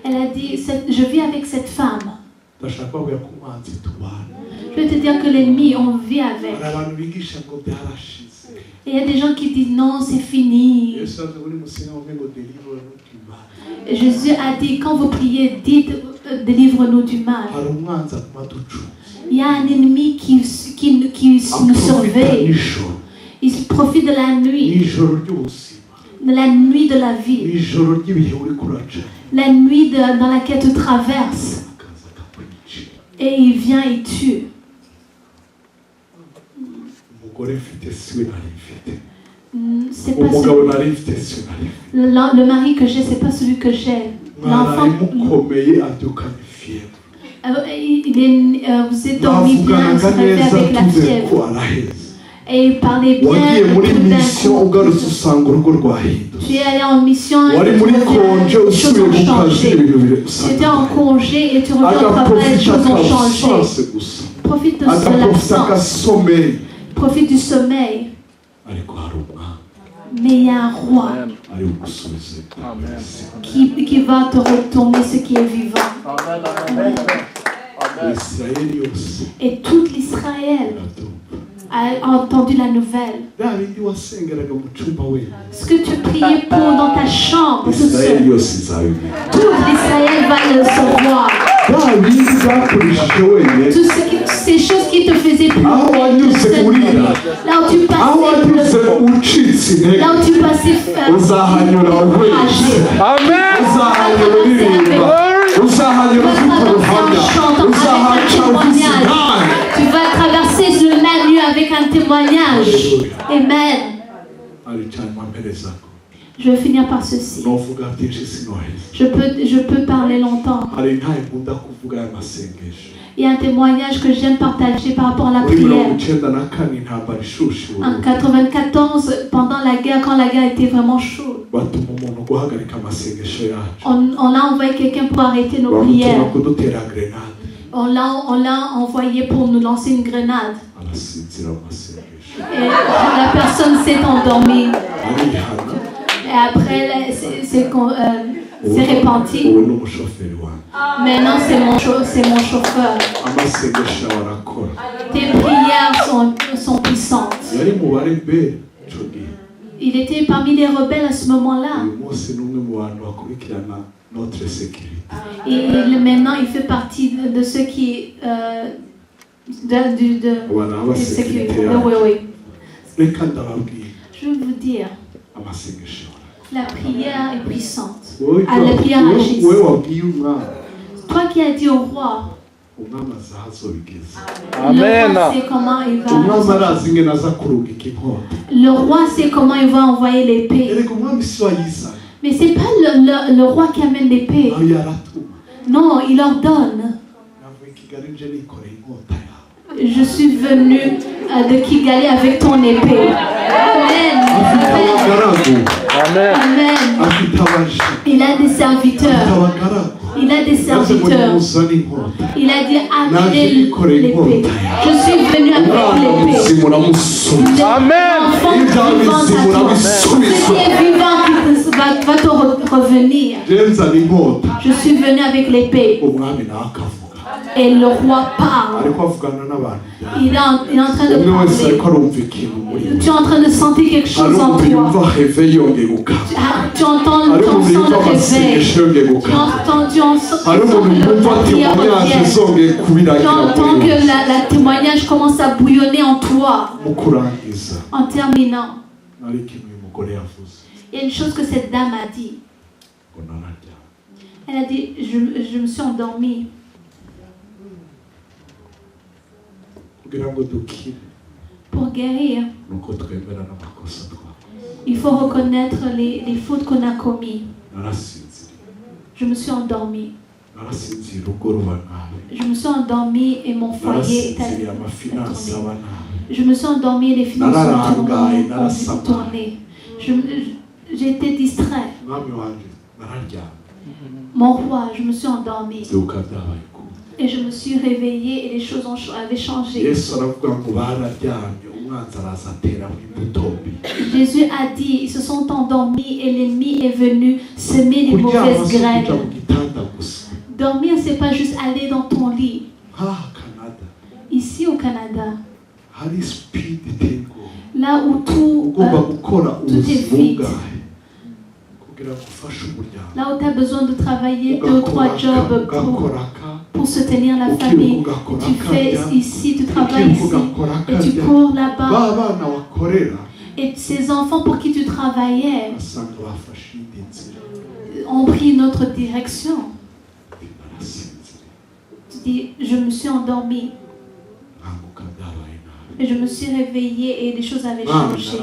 Elle a dit, je vis avec cette femme. Je vais te dire que l'ennemi, on vit avec. Et il y a des gens qui disent non, c'est fini. Jésus a dit, quand vous priez, dites, délivre-nous du mal. Il y a un ennemi qui nous surveille. Il profite de la nuit. De la nuit de la vie. La nuit dans laquelle tu traverses. Et il vient et tue. C'est pas le mari que j'ai, c'est pas celui que j'ai. L'enfant, vous êtes dormi bien, vous rêvez avec la fièvre. Et il parlait bien. Tu es allé en mission et les choses ont changé. Tu étais en congé et tu reviens au travail, les choses ont changé. Profite de l'absence. Profite du sommeil. Mais il y a un roi qui va te retourner ce qui est vivant. Et tout l'Israël a entendu la nouvelle. Ce que tu priais pour dans ta chambre, tout l'Israël va le savoir. Toutes ces choses qui te faisaient pleurer, là où tu passais, là où tu passais Amen. Tu vas traverser la nuit avec un témoignage. Amen. Je vais finir par ceci. Je peux parler longtemps. Il y a un témoignage que j'aime partager par rapport à la prière. En 1994, pendant la guerre, quand la guerre était vraiment chaude, on a envoyé quelqu'un pour arrêter nos prières. On l'a envoyé pour nous lancer une grenade. Et la personne s'est endormie. Et après, c'est repenti. Maintenant, c'est mon chauffeur. Tes prières sont puissantes. Il était parmi les rebelles à ce moment-là. Et maintenant, il fait partie de ceux qui... de sécurité. Oui. Je veux vous dire, la prière est puissante. La prière agisse. Toi qui as dit au roi, Amen. Le roi sait comment il va envoyer l'épée. Mais c'est pas le roi qui amène l'épée. Non, il ordonne. Je suis venu de Kigali avec ton épée. Amen. Amen. Amen. Il a des serviteurs. Il a des serviteurs. Il a dit amenez l'épée. Je suis venu avec l'épée. Amen. Ce qui est vivant va te revenir. Je suis venu avec l'épée. Et le roi parle. Il est en train de parler. Tu es en train de sentir quelque chose en toi. Tu entends le réveil. Tu entends que la témoignage commence à bouillonner en toi. En terminant, il y a une chose que cette dame a dit. Elle a dit, je me suis endormie. Pour guérir, il faut reconnaître les fautes qu'on a commises. Je me suis endormie. Je me suis endormie et mon foyer est allé. Je me suis endormie et les finances ont tourné. J'ai été distrait. Mon roi, je me suis endormie. Et je me suis réveillée et les choses avaient changé. Jésus a dit, ils se sont endormis et l'ennemi est venu semer les mauvaises graines. Dormir, c'est pas juste aller dans ton lit. Ici au Canada, là où tout est vide, là où tu as besoin de travailler 2 ou 3 jobs pour soutenir la famille, tu fais ici, tu travailles ici, et tu cours là-bas. Et ces enfants pour qui tu travaillais ont pris une autre direction. Tu dis, je me suis endormie. Et je me suis réveillée et les choses avaient changé.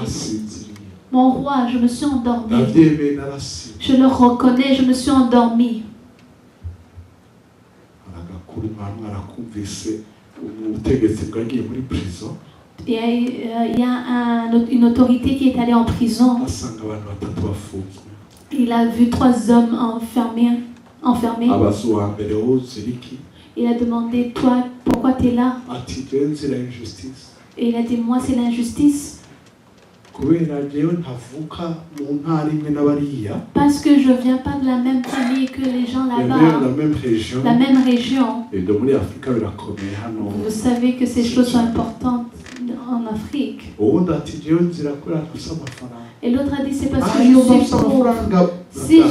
Mon roi, je me suis endormie. Je le reconnais, je me suis endormie. Il y a une autorité qui est allée en prison. Il a vu 3 hommes enfermés. Il a demandé, toi, pourquoi tu es là? Et il a dit, moi, c'est l'injustice. Parce que je ne viens pas de la même famille que les gens là-bas. La même région. Vous savez que ces choses sont importantes en Afrique. Et l'autre a dit, c'est parce que je suis pauvre. Si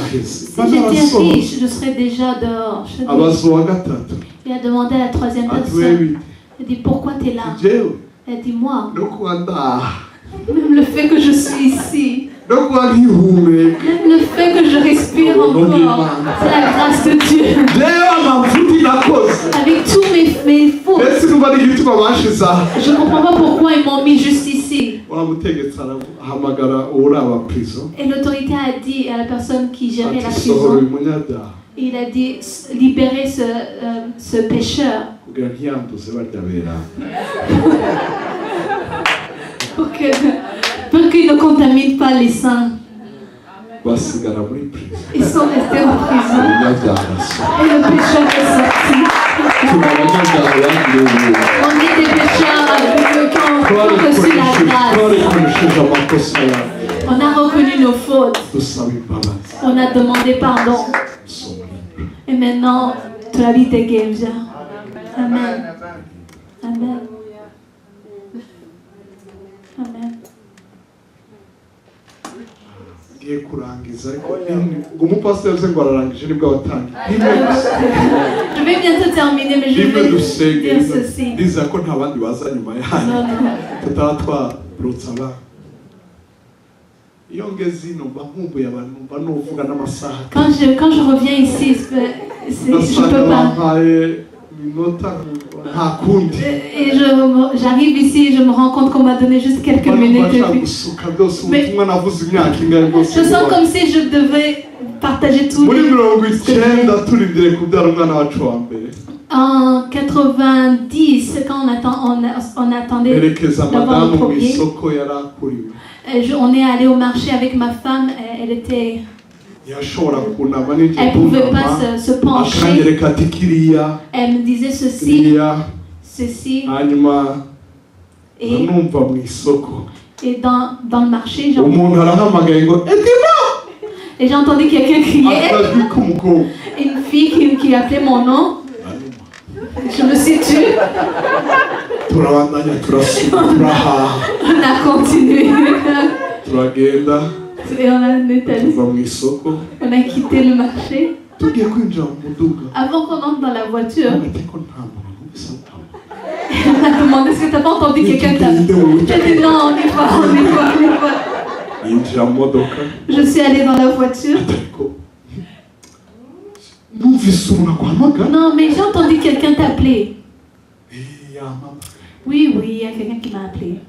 j'étais riche, je serais déjà dehors. Il a demandé à la 3e personne. Il a dit, pourquoi tu es là? Il a dit, moi. Même le fait que je suis ici, même le fait que je respire encore, c'est la grâce de Dieu. Avec tous mes fautes, je ne comprends pas pourquoi ils m'ont mis juste ici. Et l'autorité a dit à la personne qui gérait la prison, il a dit, libérez ce pécheur. Pour qu'il ne contamine pas les saints. Ils sont restés en prison. Et le pécheur est sorti. des pécheurs qui ont reçu la grâce. On a reconnu nos fautes. On a demandé pardon. Et maintenant, turabiteguye. Amen. Amen. Amen. Je vais bientôt terminer, mais je vais dire ceci. Quand je reviens ici, je ne peux pas. Et j'arrive ici et je me rends compte qu'on m'a donné juste quelques minutes. Mais je sens comme si je devais partager tout. En 90, quand on attendait d'avoir le premier, on est allé au marché avec ma femme. Elle pouvait pas se pencher. Elle me disait ceci. Et dans le marché, j'ai entendu quelqu'un crier. Une fille qui appelait mon nom. Je me suis tue. On a continué. Et on a quitté le marché. Avant qu'on entre dans la voiture, on a demandé est-ce que t'as pas entendu quelqu'un taper? J'ai dit non, on y va. Je suis allée dans la voiture. Non, mais j'ai entendu quelqu'un t'appeler. Oui, il y a quelqu'un qui m'a appelé.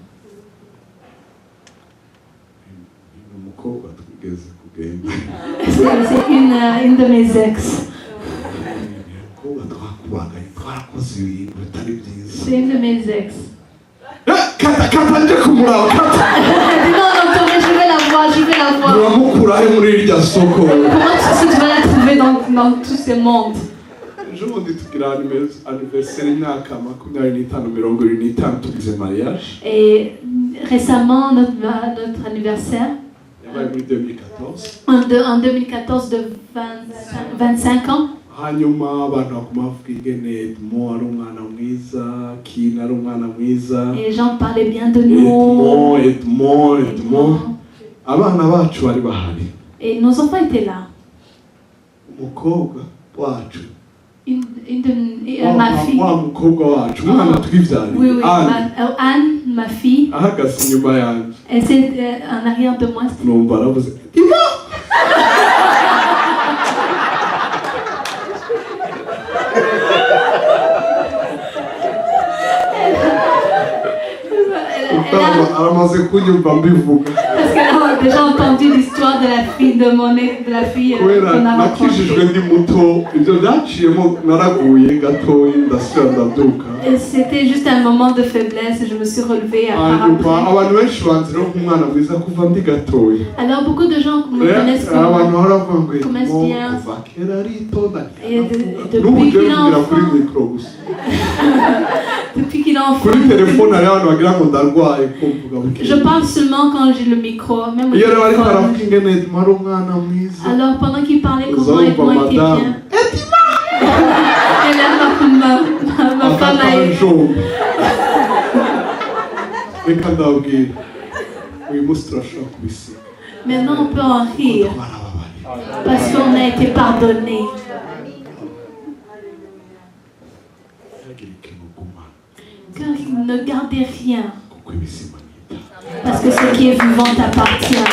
C'est une de mes ex. C'est une de mes ex. Non, je vais la voir. Comment tu vas la trouver dans tous ces mondes? Et récemment, notre anniversaire, en 2014 de 25 ans, et les gens parlaient bien de nous. Et nos enfants étaient là. Ma fille. Oui, Anne, ma fille. Elle était en arrière de moi. Parce qu'elle a déjà entendu l'histoire de la fille qu'on a rencontrée. Et c'était juste un moment de faiblesse et je me suis relevée par après. Alors beaucoup de gens me connaissent bien. Et depuis qu'il est enfant, je parle seulement quand j'ai le micro, même le téléphone. Alors pendant qu'il parlait, comment Edmond était bien. Et là, ma femme a eu. Maintenant on peut en rire parce qu'on a été pardonné. Ne gardez rien, parce que ce qui est vivant t'appartient.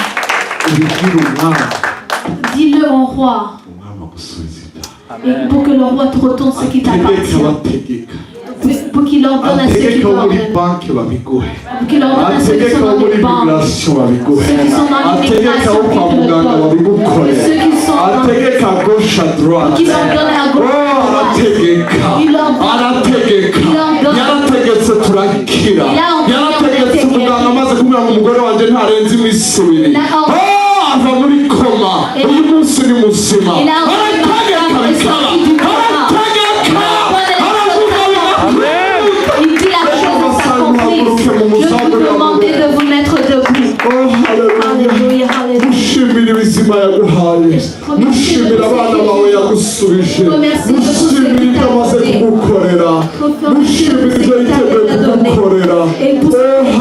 Dis-le au roi, et pour que le roi te retourne ce qui t'appartient, pour qu'il ordonne à ceux qui doivent ordonner, pour qu'il ordonne à ceux qui sont dans les banques, ceux qui sont dans l'immigration, ceux qui sont dans qui ordonnent à gauche, il merci de ce que tu as donné. Et pour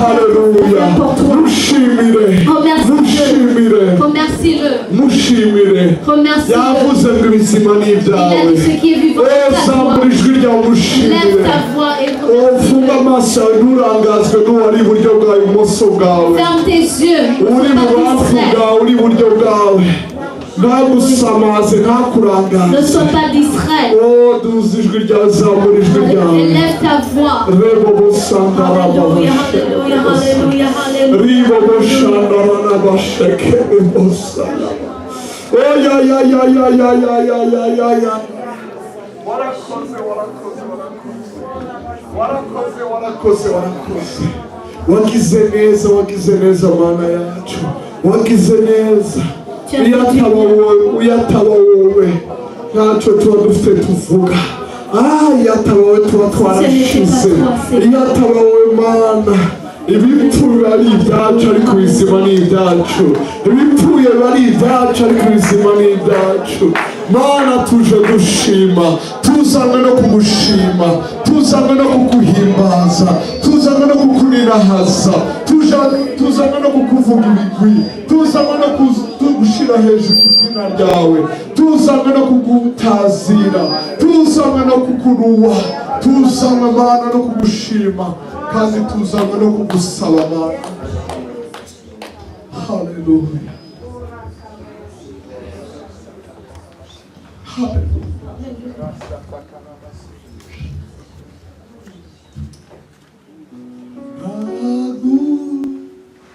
Alléluia. Remercie-le. Remercie-le. Remercie-le. Il a dit ce qui est vivant. Lève ta voix et ferme tes yeux. Ne sois pas distrait. Lève ta voix. Alléluia, alléluia, alléluia, alléluia. Wagize neza mana yacu, wagize neza. Uyataba wowe ntacyo tuba dufite tuvuga. Yataba wowe tuba twarashize. Yataba wowe mana, ibipfuye ari ibyacu ariko ibizima ni ibyacu. Ibipfuye ari ibyacu ariko ibizima ni ibyacu. Mana tuje gushima, tuzanywe no kugushima, tuzanywe no kuguhimbaza, tuzanywe no kukunirahaza, tuzanywe no kukuvuga ibigwi, tuzanywe no kugushyira hejuru izina ryawe, tuzanywe no kugutazira, tuzanywe no kukuruwa, tuzanywe Mana no kugushima, kandi tuzanywe no kugusaba Mana. Hallelujah.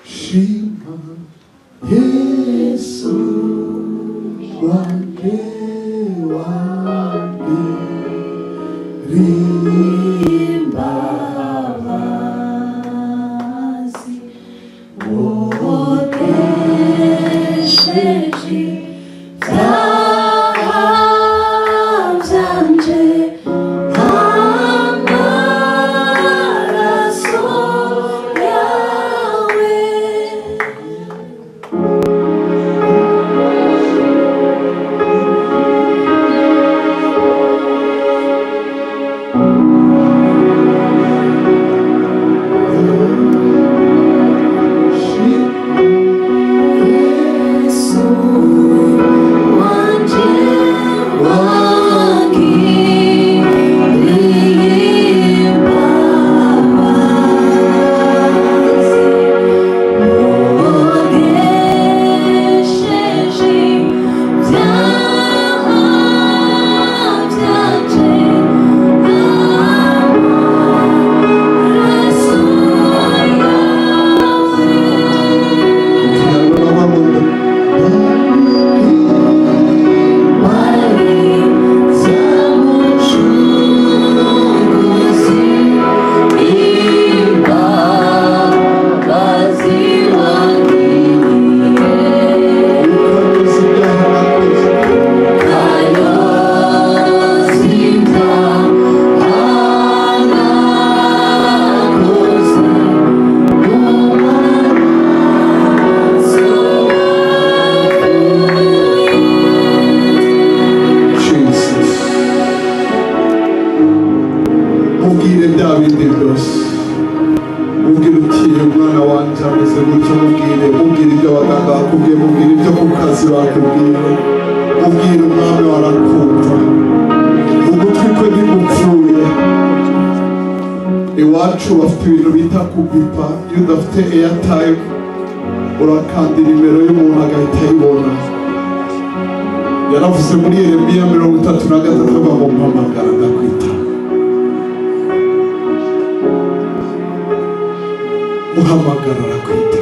Shima Yesu wange rimba Bazi wodesheji iwacu bafite ibintu bita kubipa. Iyo udafite airtime urakanda nimero y'umuntu agahita ayibona. Yaravuze muri Yeremiya 33 ngo mpamagara ndakwita. Muhamagara arakwita.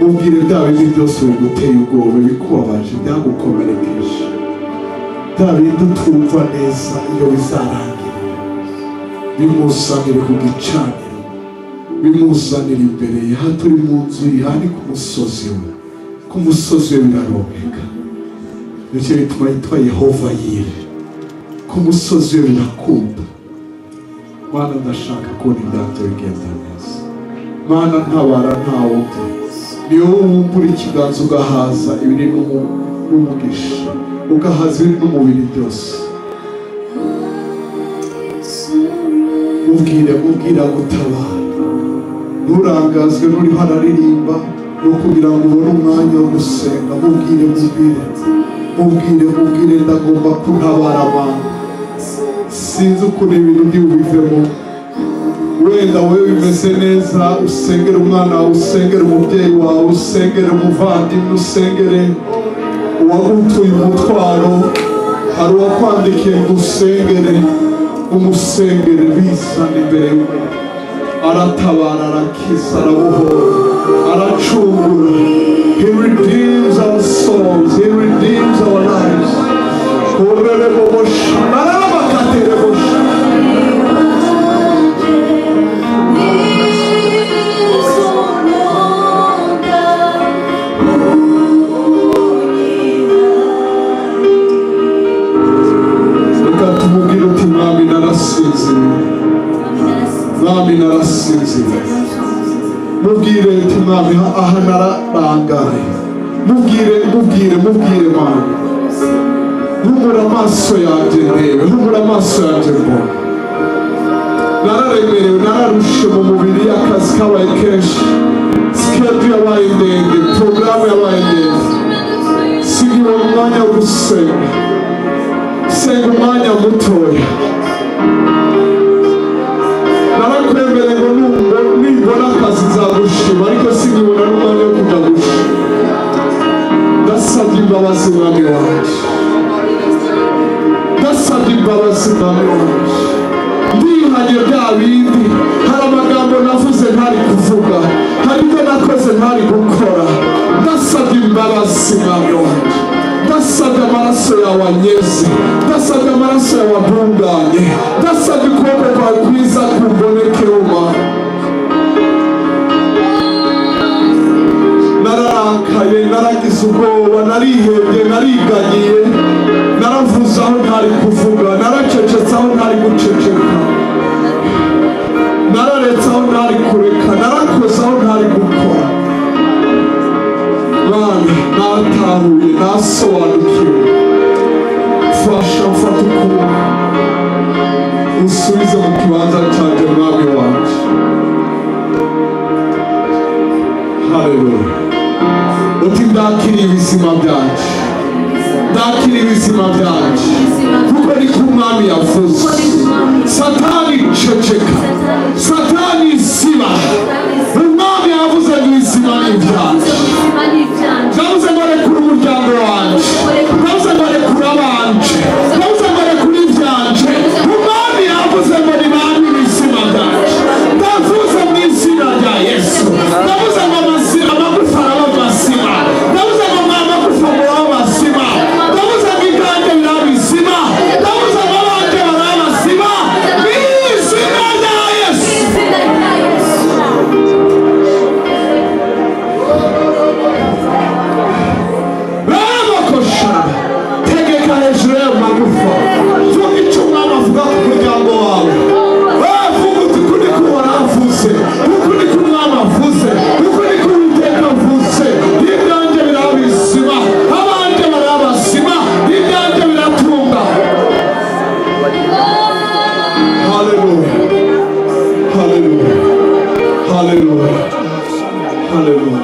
Mubwire bya bindi byose biguteye ubwoba, bikubabaje, byagukomerekeje, bya bindi utumva neza iyo bizarangira. Bimusanire ku gicaniro, bimusanire imbere ye. Aha turi mu nzu ihari ku musozi we, ku musozi we birarobeka. Nicyo bituma yitwa Yehova Yire. Ku musozi we birakunda. Mana ndashaka kubona ibyanjye bigenda neza. Mana ntabara ntawe undi. Niyo wumbura ikiganza ugahaza ibiri n'umugisha, ugahaza ibiri n'umubiri byose. mubwire gutabara. Nturangazwe n'uri hararirimba no kugira ngo ubone umwanya wo gusenga. Mubwire ndagomba kuntabara abantu. Sinzi ukuntu ibintu ndi bubivemo. Wenda wowe bimeze neza, usengere umwana wawe, usengere umubyeyi wawe, usengere umuvandimwe, usengere uwagutuye umutwaro. Hari uwakwandikiye ngo usengere, umusengere bizana imbere y'Imana. Aratabara, arakiza, arabohora, aracungura. He redeems our souls, He redeems our lives. Mwami narasinzira. Mubwire uti Mwami aha nararangaye. Mubwire Mana. Humura amaso yanjye ndebe, humura amaso yanjye mbona. Nararemerewe, nararushe mu mubiri, akazi kabaye kenshi, schedule yabaye ndende, porogaramu yabaye ndende. Sigira umwanya wo gusenga. Senga umwanya mutoya. Narakwemereye ngo nibona akazi nzagushima, ariko sinkibona n'umwanya wo kujya gushima. Ndasabye imbabazi Mwami wanjye. Ndasabye imbabazi Mwami wanjye. Ndihanye bya bindi. Hari amagambo navuze ntari kuvuga, hari ibyo nakoze ntari gukora. Ndasabye imbabazi Mwami wanjye. Ndasabye amaraso yawe anyeze. Ndasabye amaraso yawe atunganye. Ndasabye ukuboko kwawe kwiza kumbonekeho Mana. Nararakaye, naragize ubwoba, narihebye, nariganyiye. Naravuze aho ntari kuvuga, naracecetse aho ntari guceceka. Nararetse aho ntari kureka, narakoze aho ntari gukora. Mana, natahuye, nasobanukiwe. Fasha, mfata ukuboko, unsubize mu kibanza cyanjye Mwami wanjye. Haleluya. Uti ndakira ibizima byanjye. Ndakira ibizima byanjye. Kuko ni ko Umwami yavuze. Satani ceceka. Satani siba. Umwami yavuze ngo ibizima ni ibyanjye. Yavuze ngo rekura umuryango wanjye. Yavuze ngo rekura abanje. Yavuze ngo rekura ibyanjye. Umwami yavuze ngo nibambe ibizima byanjye. Ndavuze mu izina rya Yesu. Ndavuze ngo amagufa araba mazima. Ndavuze ngo amagufa araba mazima. Ndavuze ngo ibyanjye biraba bizima. Ndavuze ngo abanje baraba bazima. Mu izina rya Yesu. Tegeka hejuru y'ayo magufa. Vuga icyo Umwami avuga ku muryango wawe. Vuga uti uku niko Uhoraho avuze, uku niko Umwami avuze, uku niko Uwiteka avuze. Ibyanjye biraba bizima, abanje baraba bazima, ibyanjye biratunga. Haleluya, haleluya, haleluya, haleluya.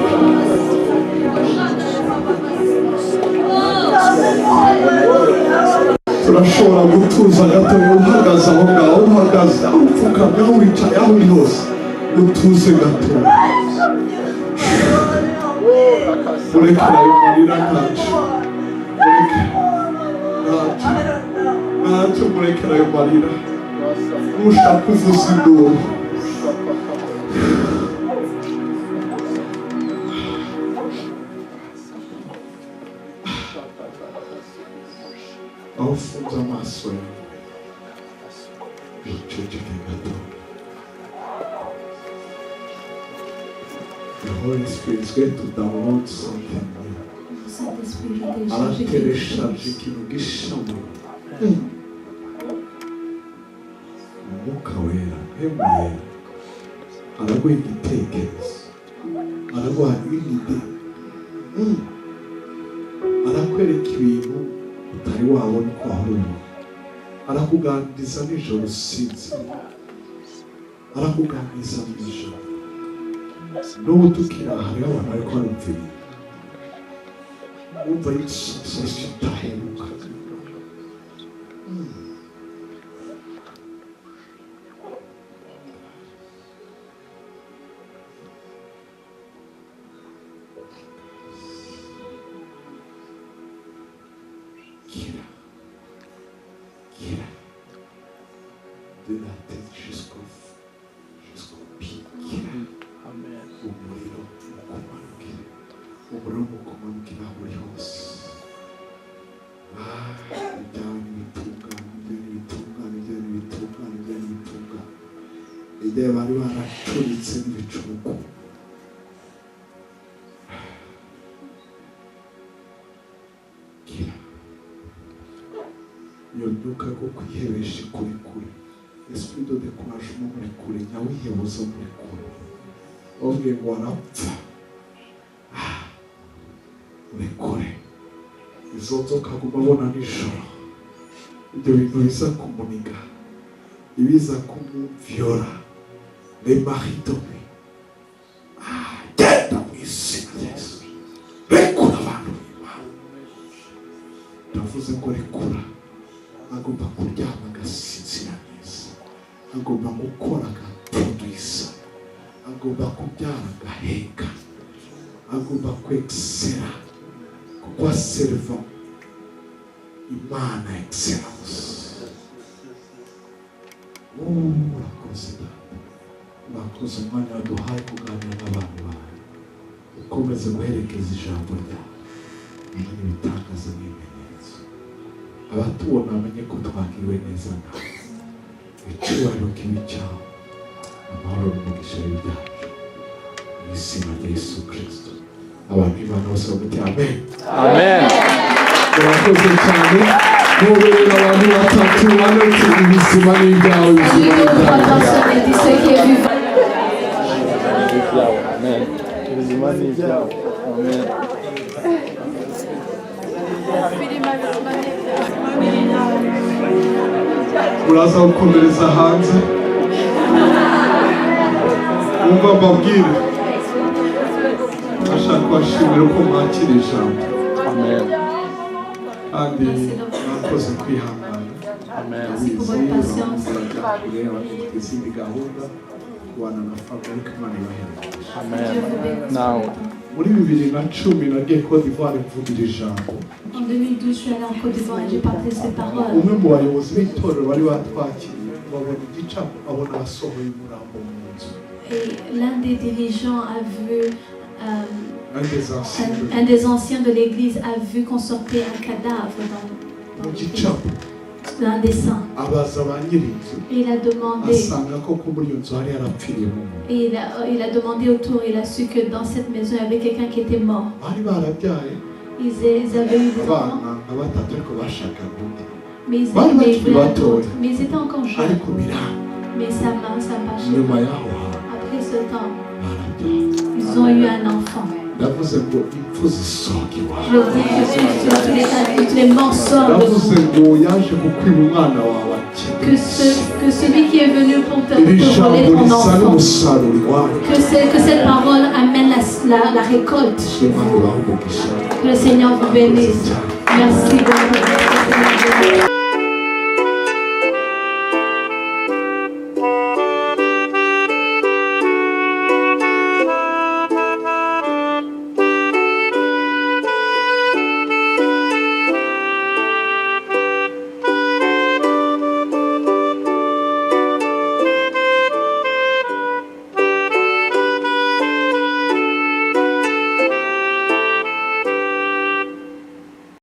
Turashobora gutuza gato, uhagaze aho ngaho, uhagaze aho upfukamye, aho wicaye, aho uri hose, utuze gato. Urekera ayo marira ntacyo. Ntacyo murekera ayo marira. Nushaka uvuza induru. Aho ufunze amaso yawe, uceceke gato. The Holy Spirit is going to download something new. Aratereshaje ikintu gishamwe. Umwuka wera, Hemu yera, araguha igitekerezo, araguha ibindi, arakwereka ibintu utari wabona uko wahurira, arakuganiriza nijoro usinzira. arakuganiriza mu ijoro n'ubu tukiri aha hariho abantu ariko barumviriye wumva y'insozi itaheruka de la tête jusqu'au pied. Amen. Umuriro mukumanukira buri hose. Ibyawe n'ibitungane. Igihe bari baracuritse n'ibicuku. Iyo myuka yo kwihebesha kuri kure. Esprit de découragement muri kure, nyawihebuza muri kure. Ovuge ngo warapfa. Muri kure. Izo nzoka aguma abona nijoro. Ibyo bintu biza kumuniga. Ibiza kumuvyola. Les maris tombés. Genda mu izina rya Yesu. Rekura abantu b'Imana. Ndavuze ngo rekura. Agomba kuryama agasinzira neza. Agomba gukora agaproduisa. Agomba kubyara agaheka. Agomba kwexera. Kuko aserva Imana excellence. Urakoze umwanya waduhaye kuganira n'abantu bawe. Ukomeze guherekeza ijambo ryawe. Ibitangaza n'ibimenyetso. Abatubona bamenye ko twagiriwe neza nawe. Icyubahiro kibi cyawe. Amahoro n'umugisha w'ibyacu. Mu izina rya Yesu Kristo. Abantu b'Imana bose bavuge amen. Amen. Urakoze cyane. Muberera abantu batatu bane ibizima n'ibyawe bizima Amen. Ubuzima ni ibyawe. Amen. Uraza gukomereza hanze. Wumva mbabwire. Ashaka kubashimira ko mwakira ijambo. Amen. Kandi mwakoze kwihangana. Amen. Izindi gahunda kubana na Fabric Imana ibaherekeje. Amen. Now. Muri 2010 nagiye Côte d'Ivoire mvugira ijambo. En 2012, je suis allée en Côte d'Ivoire et j'ai partagé ces paroles. Umwe mu bayobozi b'itorero bari batwakiriye babona igicapo abona asohoye umurambo mu nzu. Et l'un des dirigeants a vu un des anciens de l'église a vu qu'on sortait un cadavre dans un dessin. Et il a demandé. Et il a demandé autour, il a su que dans cette maison il y avait quelqu'un qui était mort. Ils avaient eu des enfants. Mais ils étaient encore jeunes. Mais ça marche pas. Après ce temps, ils ont eu un enfant. Je dis que tous les morts sortent de vous. Que celui qui est venu pour te voler ton enfant, que cette parole amène la récolte. Que le Seigneur vous bénisse. Merci beaucoup.